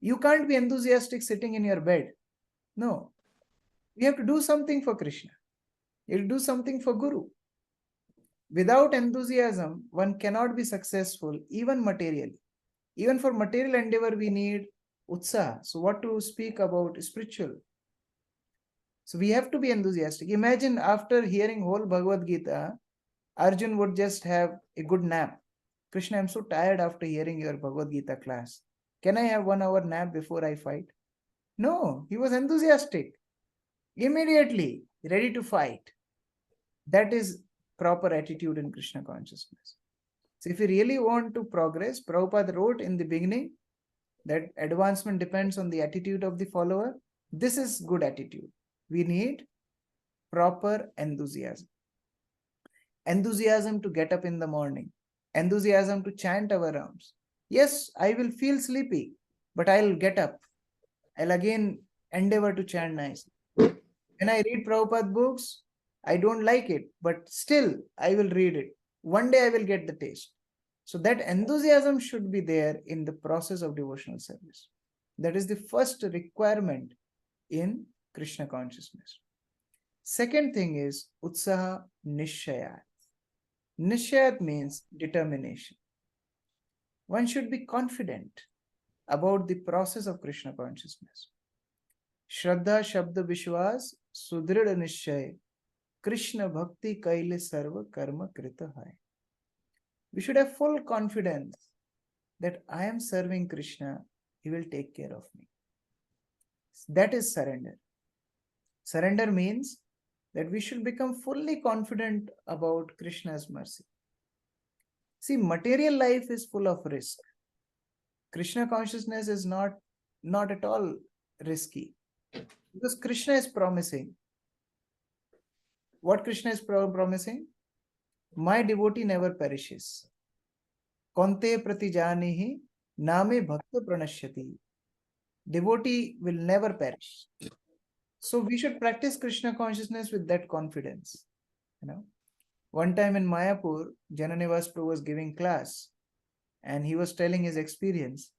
You can't be enthusiastic sitting in your bed. No. We have to do something for Krishna. You have to do something for Guru. Without enthusiasm, one cannot be successful, even materially. Even for material endeavor, we need Utsaha. So what to speak about spiritual? So we have to be enthusiastic. Imagine after hearing whole Bhagavad Gita, Arjun would just have a good nap. Krishna, I'm so tired after hearing your Bhagavad Gita class. Can I have 1 hour nap before I fight? No, he was enthusiastic. Immediately ready to fight. That is proper attitude in Krishna consciousness. So if you really want to progress, Prabhupada wrote in the beginning that advancement depends on the attitude of the follower. This is good attitude. We need proper enthusiasm. Enthusiasm to get up in the morning. Enthusiasm to chant our rounds. Yes, I will feel sleepy, but I'll get up. I'll again endeavor to chant nicely. When I read Prabhupada books, I don't like it, but still I will read it. One day I will get the taste. So that enthusiasm should be there in the process of devotional service. That is the first requirement in Krishna consciousness. Second thing is Utsaha Nishayat. Nishayat means determination. One should be confident about the process of Krishna consciousness. Shraddha Shabda Vishwas Sudrida Nishay Krishna Bhakti Kaile Sarva Karma Krita Hai. We should have full confidence that I am serving Krishna, he will take care of me. That is surrender. Surrender means that we should become fully confident about Krishna's mercy. See, material life is full of risk. Krishna consciousness is not at all risky, because Krishna is promising. What Krishna is promising? My devotee never perishes. Konte pratijanihi name bhakta pranashyati. Devotee will never perish. So we should practice Krishna consciousness with that confidence. One time in Mayapur, Jananivas Prabhu was giving class, and he was telling his experience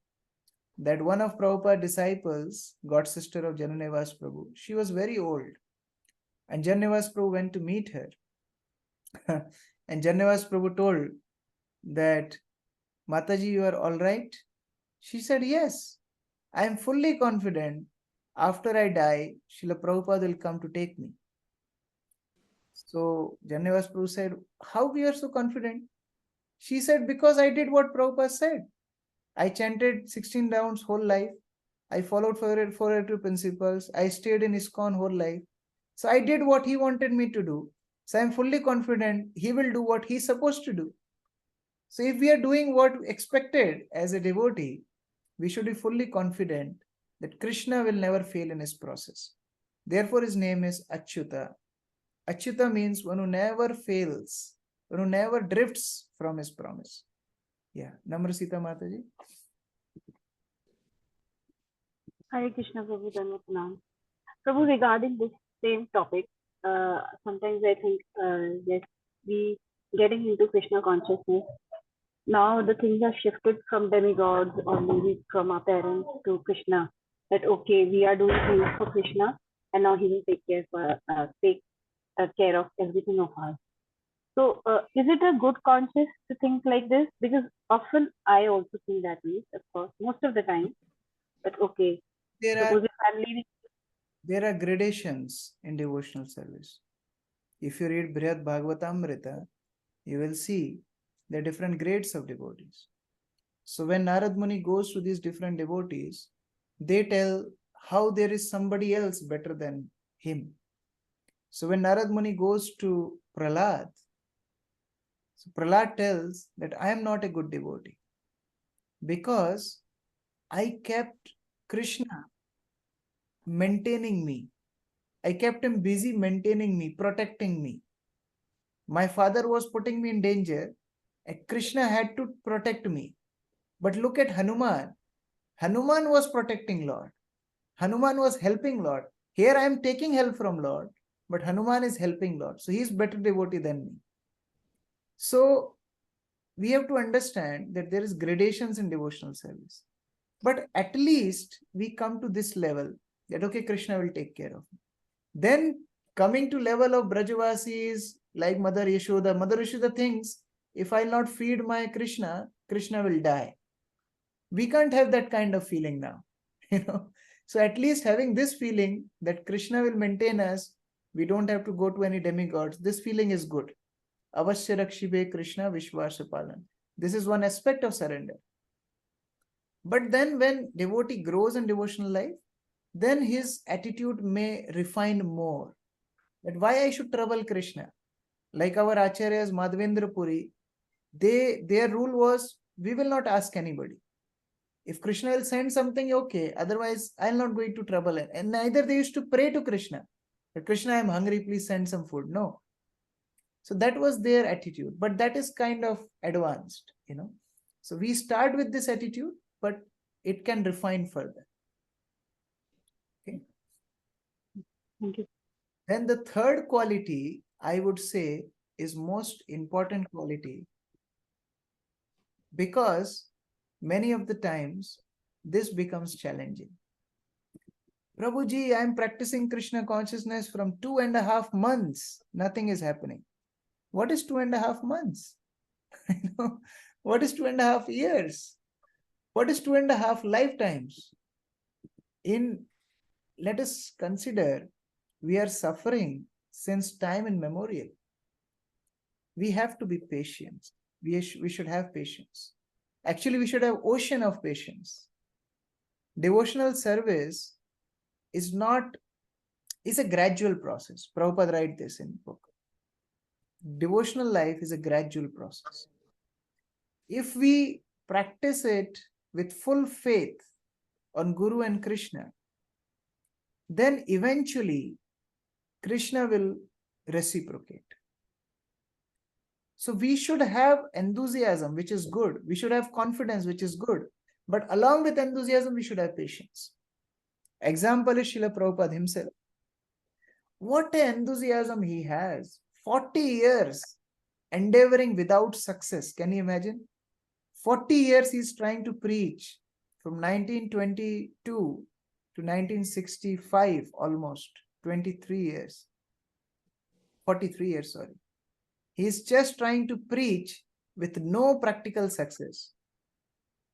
that one of Prabhupada's disciples, god sister of Jananivas Prabhu, she was very old, and Jananivas Prabhu went to meet her. And Jananivas Prabhu told that, Mataji, you are all right? She said, yes, I am fully confident after I die, Srila Prabhupada will come to take me. So Jananivas Prabhu said, how we are so confident? She said, because I did what Prabhupada said. I chanted 16 rounds whole life. I followed 482 principles. I stayed in ISKCON whole life. So I did what he wanted me to do. So I'm fully confident he will do what he's supposed to do. So if we are doing what expected as a devotee, we should be fully confident that Krishna will never fail in his process. Therefore, his name is Achyuta. Achyuta means one who never fails, one who never drifts from his promise. Yeah, Namrasita Mataji. Hare Krishna, Prabhu, Dhanvat Pranam. Prabhu, regarding this same topic, sometimes I think, yes, we getting into Krishna consciousness. Now the things are shifted from demigods or maybe from our parents to Krishna. That okay, we are doing things for Krishna, and now he will take care of everything of us. So, is it a good conscious to think like this? Because often I also think that way, of course, most of the time. But okay, suppose if I'm leaving. There are gradations in devotional service. If you read Brihad Bhagavatamrita, you will see the different grades of devotees. So when Narad Muni goes to these different devotees, they tell how there is somebody else better than him. So when Narad Muni goes to Prahlad, so Prahlad tells that I am not a good devotee because I kept Krishna maintaining me. I kept him busy maintaining me, protecting me. My father was putting me in danger, and Krishna had to protect me. But look at Hanuman. Hanuman was protecting Lord. Hanuman was helping Lord. Here I am taking help from Lord, but Hanuman is helping Lord. So he is better devotee than me. So we have to understand that there is gradations in devotional service. But at least we come to this level that, okay, Krishna will take care of me. Then coming to level of Brajavasis like Mother Yashoda thinks, if I'll not feed my Krishna, Krishna will die. We can't have that kind of feeling now. So at least having this feeling that Krishna will maintain us, we don't have to go to any demigods. This feeling is good. Avasya Rakshibe Krishna Vishwasapalan. This is one aspect of surrender. But then when devotee grows in devotional life, then his attitude may refine more. That why I should trouble Krishna? Like our Acharyas, Madhavendra Puri, their rule was, we will not ask anybody. If Krishna will send something, okay. Otherwise, I'm not going to trouble him. And neither they used to pray to Krishna. Krishna, I'm hungry, please send some food. No. So that was their attitude. But that is kind of advanced, So we start with this attitude, but it can refine further. Okay. Thank you. Then the third quality, I would say, is most important quality, because many of the times this becomes challenging. Prabhuji, I am practicing Krishna consciousness from 2.5 months. Nothing is happening. What is 2.5 months? What is 2.5 years? What is 2.5 lifetimes? Let us consider, we are suffering since time immemorial. We have to be patient. We should have patience. Actually, we should have ocean of patience. Devotional service is a gradual process. Prabhupada writes this in the book. Devotional life is a gradual process. If we practice it with full faith on Guru and Krishna, then eventually Krishna will reciprocate. So we should have enthusiasm, which is good. We should have confidence, which is good. But along with enthusiasm, we should have patience. Example is Srila Prabhupada himself. What an enthusiasm he has. 40 years endeavoring without success. Can you imagine? 40 years he's trying to preach from 1922 to 1965, almost 23 years. 43 years, sorry. He's just trying to preach with no practical success.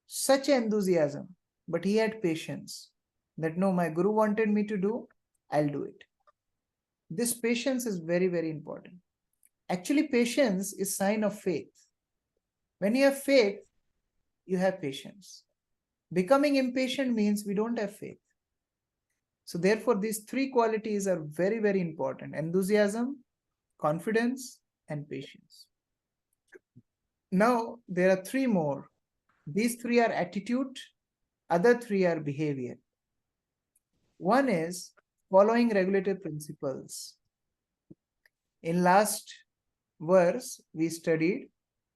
Such enthusiasm, but he had patience that no, my Guru wanted me to do, I'll do it. This patience is very, very important. Actually, patience is sign of faith. When you have faith, you have patience. Becoming impatient means we don't have faith. So therefore, these three qualities are very, very important. Enthusiasm, confidence, and patience. Now, there are three more. These three are attitude, other three are behavior. One is following regulative principles. In last verse, we studied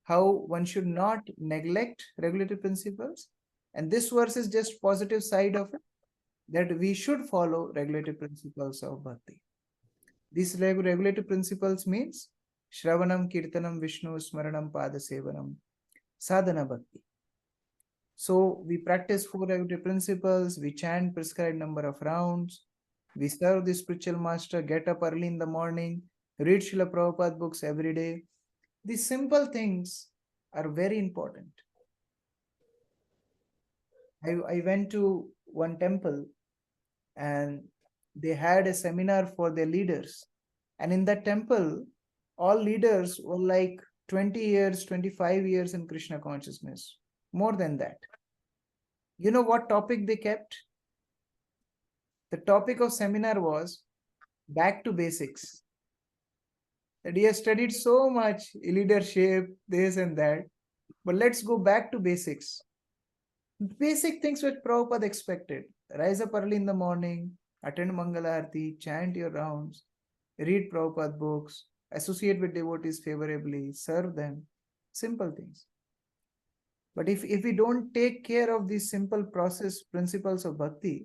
how one should not neglect regulative principles. And this verse is just positive side of it, that we should follow regulative principles of bhakti. These regulative principles means Shravanam, Kirtanam, Vishnu, Smaranam, Padasevanam, Sadhana Bhakti. So we practice 4 regulative principles, we chant prescribed number of rounds, we serve the spiritual master, get up early in the morning, read Srila Prabhupada books every day. These simple things are very important. I went to one temple and they had a seminar for their leaders. And in that temple, all leaders were like 20 years, 25 years in Krishna consciousness. More than that. You know what topic they kept? The topic of seminar was back to basics. That he has studied so much leadership, this and that, but let's go back to basics. Basic things which Prabhupada expected. Rise up early in the morning, attend Mangalarti, chant your rounds, read Prabhupada books, associate with devotees favorably, serve them. Simple things. But if we don't take care of these simple process principles of bhakti,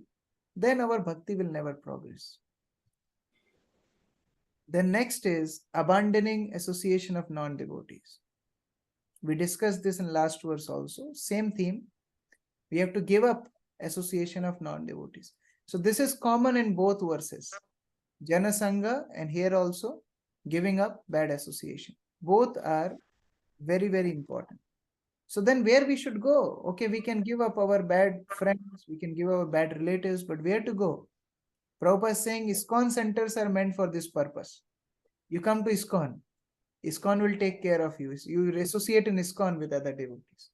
then our bhakti will never progress. Then next is abandoning association of non-devotees. We discussed this in last verse also. Same theme. We have to give up association of non-devotees. So this is common in both verses. Jana Sangha and here also giving up bad association. Both are very, very important. So then where we should go? Okay, we can give up our bad friends, we can give our bad relatives, but where to go? Prabhupada is saying ISKCON centers are meant for this purpose. You come to ISKCON. ISKCON will take care of you. You associate in ISKCON with other devotees.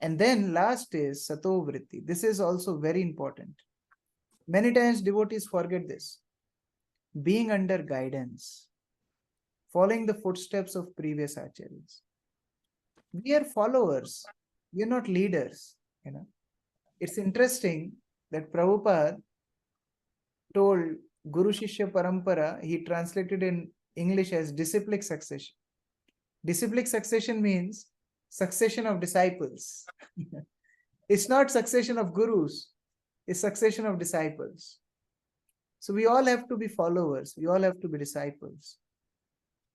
And then last is Sato Vritti. This is also very important. Many times devotees forget this. Being under guidance. Following the footsteps of previous acharyas. We are followers. We are not leaders. You know, it's interesting that Prabhupada told Guru Shishya Parampara, he translated in English as disciplic succession. Disciplic succession means succession of disciples. It's not succession of gurus, it's succession of disciples. So we all have to be followers, we all have to be disciples.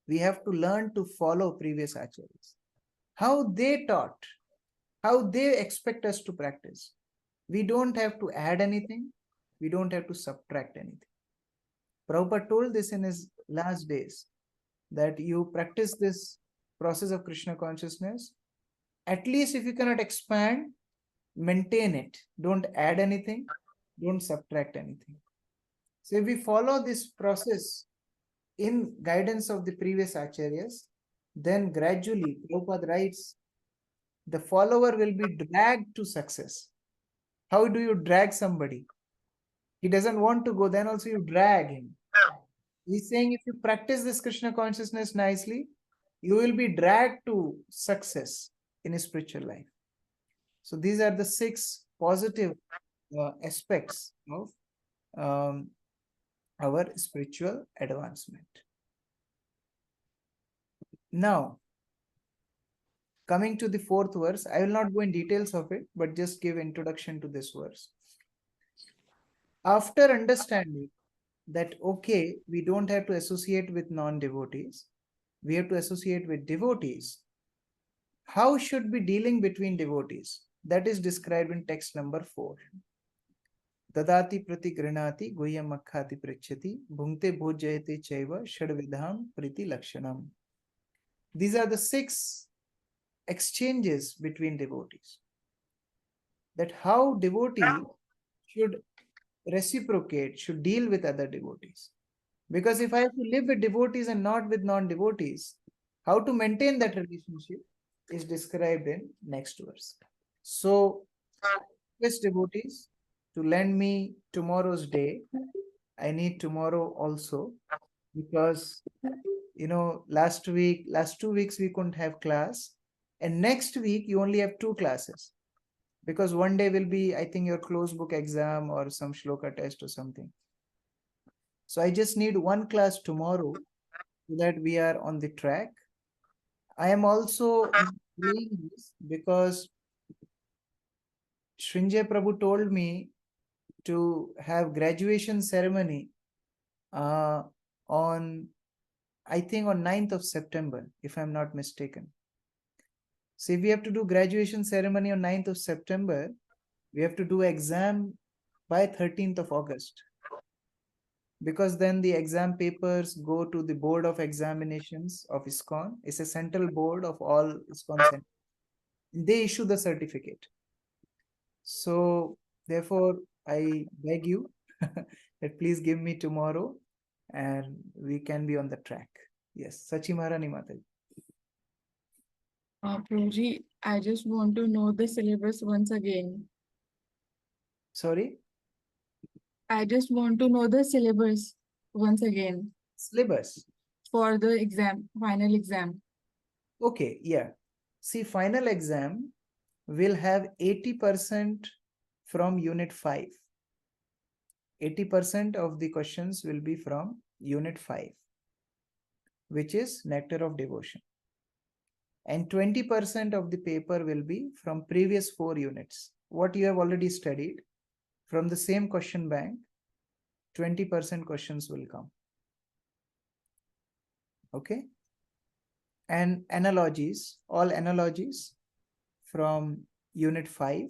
We have to learn to follow previous acharyas. How they taught, how they expect us to practice. We don't have to add anything, we don't have to subtract anything. Prabhupada told this in his last days, that you practice this process of Krishna consciousness, at least if you cannot expand, maintain it. Don't add anything, don't subtract anything. So if we follow this process in guidance of the previous acharyas, then gradually, Prabhupada writes, the follower will be dragged to success. How do you drag somebody? He doesn't want to go, then also you drag him. He's saying if you practice this Krishna consciousness nicely, you will be dragged to success in a spiritual life. So these are the 6 positive aspects of our spiritual advancement. Now, coming to the 4th verse, I will not go in details of it, but just give introduction to this verse. After understanding that, okay, we don't have to associate with non-devotees, we have to associate with devotees. How should be dealing between devotees? That is described in text number 4. Dadati prati grinati guhyam akhati prichati bhungte bhojayate chaiva shadvidham priti lakshanam. These are the 6 exchanges between devotees. That how devotee should reciprocate, should deal with other devotees. Because if I have to live with devotees and not with non-devotees, how to maintain that relationship is described in next verse. So, request devotees to lend me tomorrow's day. I need tomorrow also, because last 2 weeks we couldn't have class, and next week you only have 2 classes, because one day will be, I think, your closed book exam or some shloka test or something. So I just need 1 class tomorrow so that we are on the track. I am also doing this because Srinjay Prabhu told me to have graduation ceremony on, I think, on 9th of September, if I'm not mistaken. So if we have to do graduation ceremony on 9th of September, we have to do exam by 13th of August. Because then the exam papers go to the Board of Examinations of ISKCON. It's a central board of all ISKCON centers. They issue the certificate. So therefore, I beg you that please give me tomorrow and we can be on the track. Yes, Sachi Maharani Mataji. Prabhuji, I just want to know the syllabus once again. Sorry? I just want to know the syllabus once again Syllabus. for the exam, final exam. Okay, yeah. See, final exam will have 80% from Unit 5. 80% of the questions will be from Unit 5, which is Nectar of Devotion. And 20% of the paper will be from previous 4 units. What you have already studied, from the same question bank, 20% questions will come. Okay? And analogies, all analogies from Unit 5,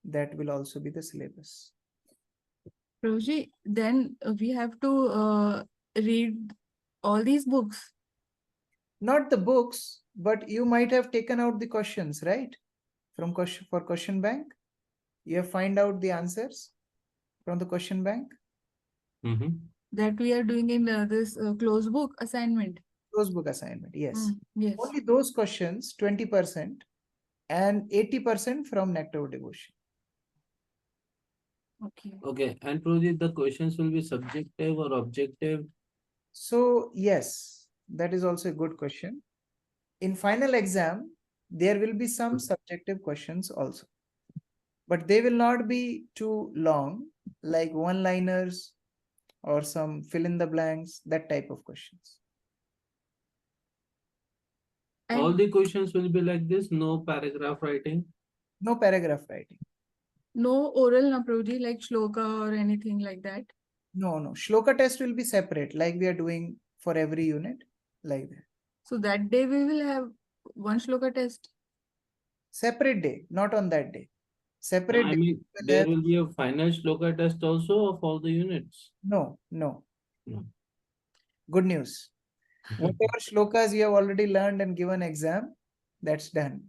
that will also be the syllabus. Prabhuji, then we have to read all these books. Not the books, but you might have taken out the questions, right? From question bank. You have find out the answers from the question bank. That we are doing in this closed book assignment. Closed book assignment, yes. Yes. Only those questions, 20%, and 80% from Nectar of Devotion. Okay. Okay, and Prabhuji, the questions will be subjective or objective? So yes, that is also a good question. In final exam, there will be some subjective questions also, but they will not be too long, like one-liners or some fill in the blanks, that type of questions. All the questions will be like this, no paragraph writing? No paragraph writing. No oral, na Prabhuji, like shloka or anything like that? No. Shloka test will be separate, like we are doing for every unit, like that. So that day we will have one shloka test? Separate day, not on that day. Separate I day. mean, there will be a final shloka test also of all the units? No. Good news. Whatever shlokas you have already learned and given exam, that's done.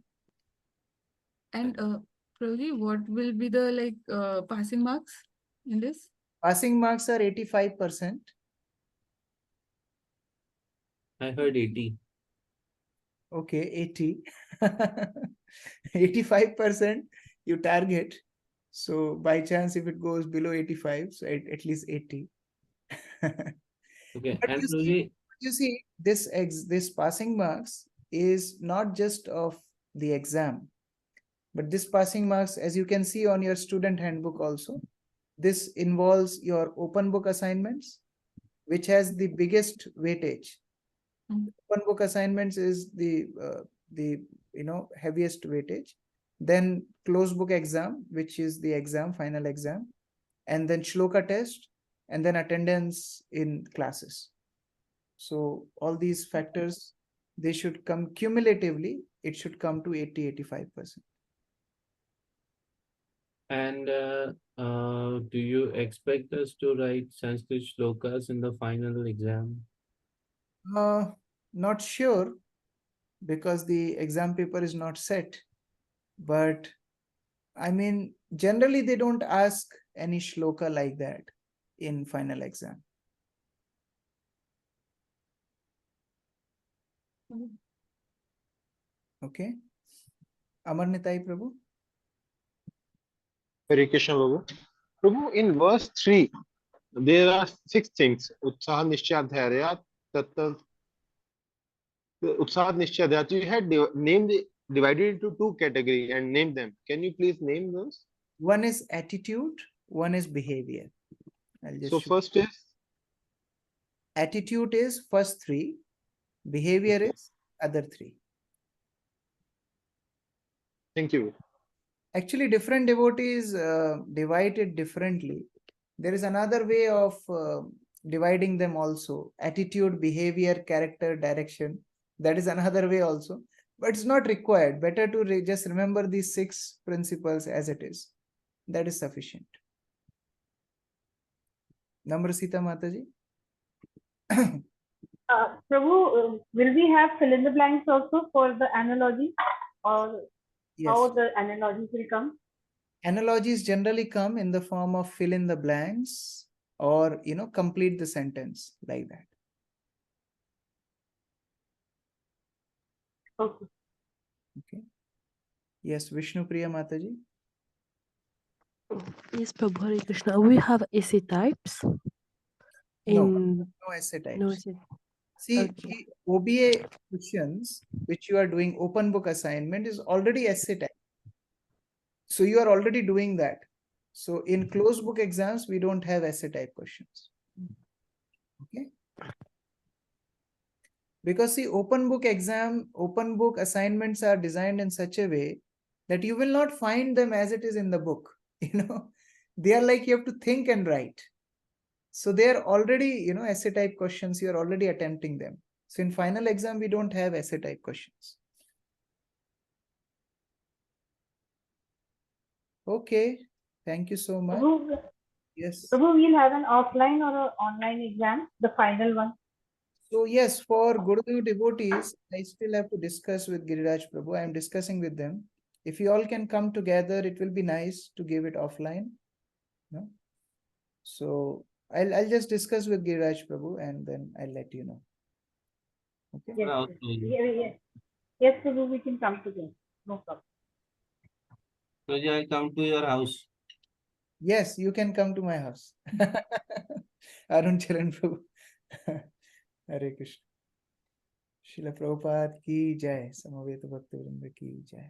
And Prabhuji, what will be the passing marks in this? Passing marks are 85%. I heard 80. Okay, 80. 85% you target. So by chance, if it goes below 85, so at least 80. Okay, But and you see, this passing marks is not just of the exam. But this passing marks, as you can see on your student handbook also, this involves your open book assignments, which has the biggest weightage. Open book assignments is the heaviest weightage. Then closed book exam, which is the exam, final exam, and then shloka test, and then attendance in classes. So all these factors, they should come cumulatively, it should come to 80-85%. And do you expect us to write Sanskrit shlokas in the final exam? Not sure, because the exam paper is not set. But I mean, generally they don't ask any shloka like that in final exam. Okay. Amarnitai Prabhu. Hare Krishna Prabhu. Prabhu, in verse 3, there are 6 things. Utsaha Nishcha Dhairya Tatta. Utsaha Nishcha Dhairya. You had divided into 2 categories and named them. Can you please name those? One is attitude, one is behavior. So first is? Attitude is first 3, behavior is other 3. Thank you. Actually, different devotees divide it differently. There is another way of dividing them also. Attitude, behavior, character, direction. That is another way also. But it's not required. Better to just remember these 6 principles as it is. That is sufficient. Namrasita Mataji. Prabhu, will we have fill in the blanks also for the analogy, or Yes. how the analogies will come? Analogies generally come in the form of fill in the blanks or, complete the sentence like that. Okay. Okay. Yes, Vishnu Priya Mataji. Yes, Prabhu, Hare Krishna. We have essay types. No essay types. No essay. See, Okay. the OBA questions which you are doing open book assignment is already essay type. So you are already doing that. So in closed book exams, we don't have essay type questions. Okay. Because the open book assignments are designed in such a way that you will not find them as it is in the book. They are like you have to think and write. So they are already, essay type questions, you are already attempting them. So in final exam, we don't have essay type questions. Okay. Thank you so much. Prabhu, Yes. Prabhu, we'll have an offline or an online exam, the final one. So yes, for Gurudev devotees, I still have to discuss with Giriraj Prabhu. I am discussing with them. If you all can come together, it will be nice to give it offline. No? So I'll just discuss with Giriraj Prabhu and then I'll let you know. Okay. Yes, Prabhu, we can come together. No problem. Roji, I'll come to your house. Yes, you can come to my house. Arun Charan Prabhu. Hare Krishna. Srila Prabhupada ki jai. Samaveta Bhakti Vrinda ki jai.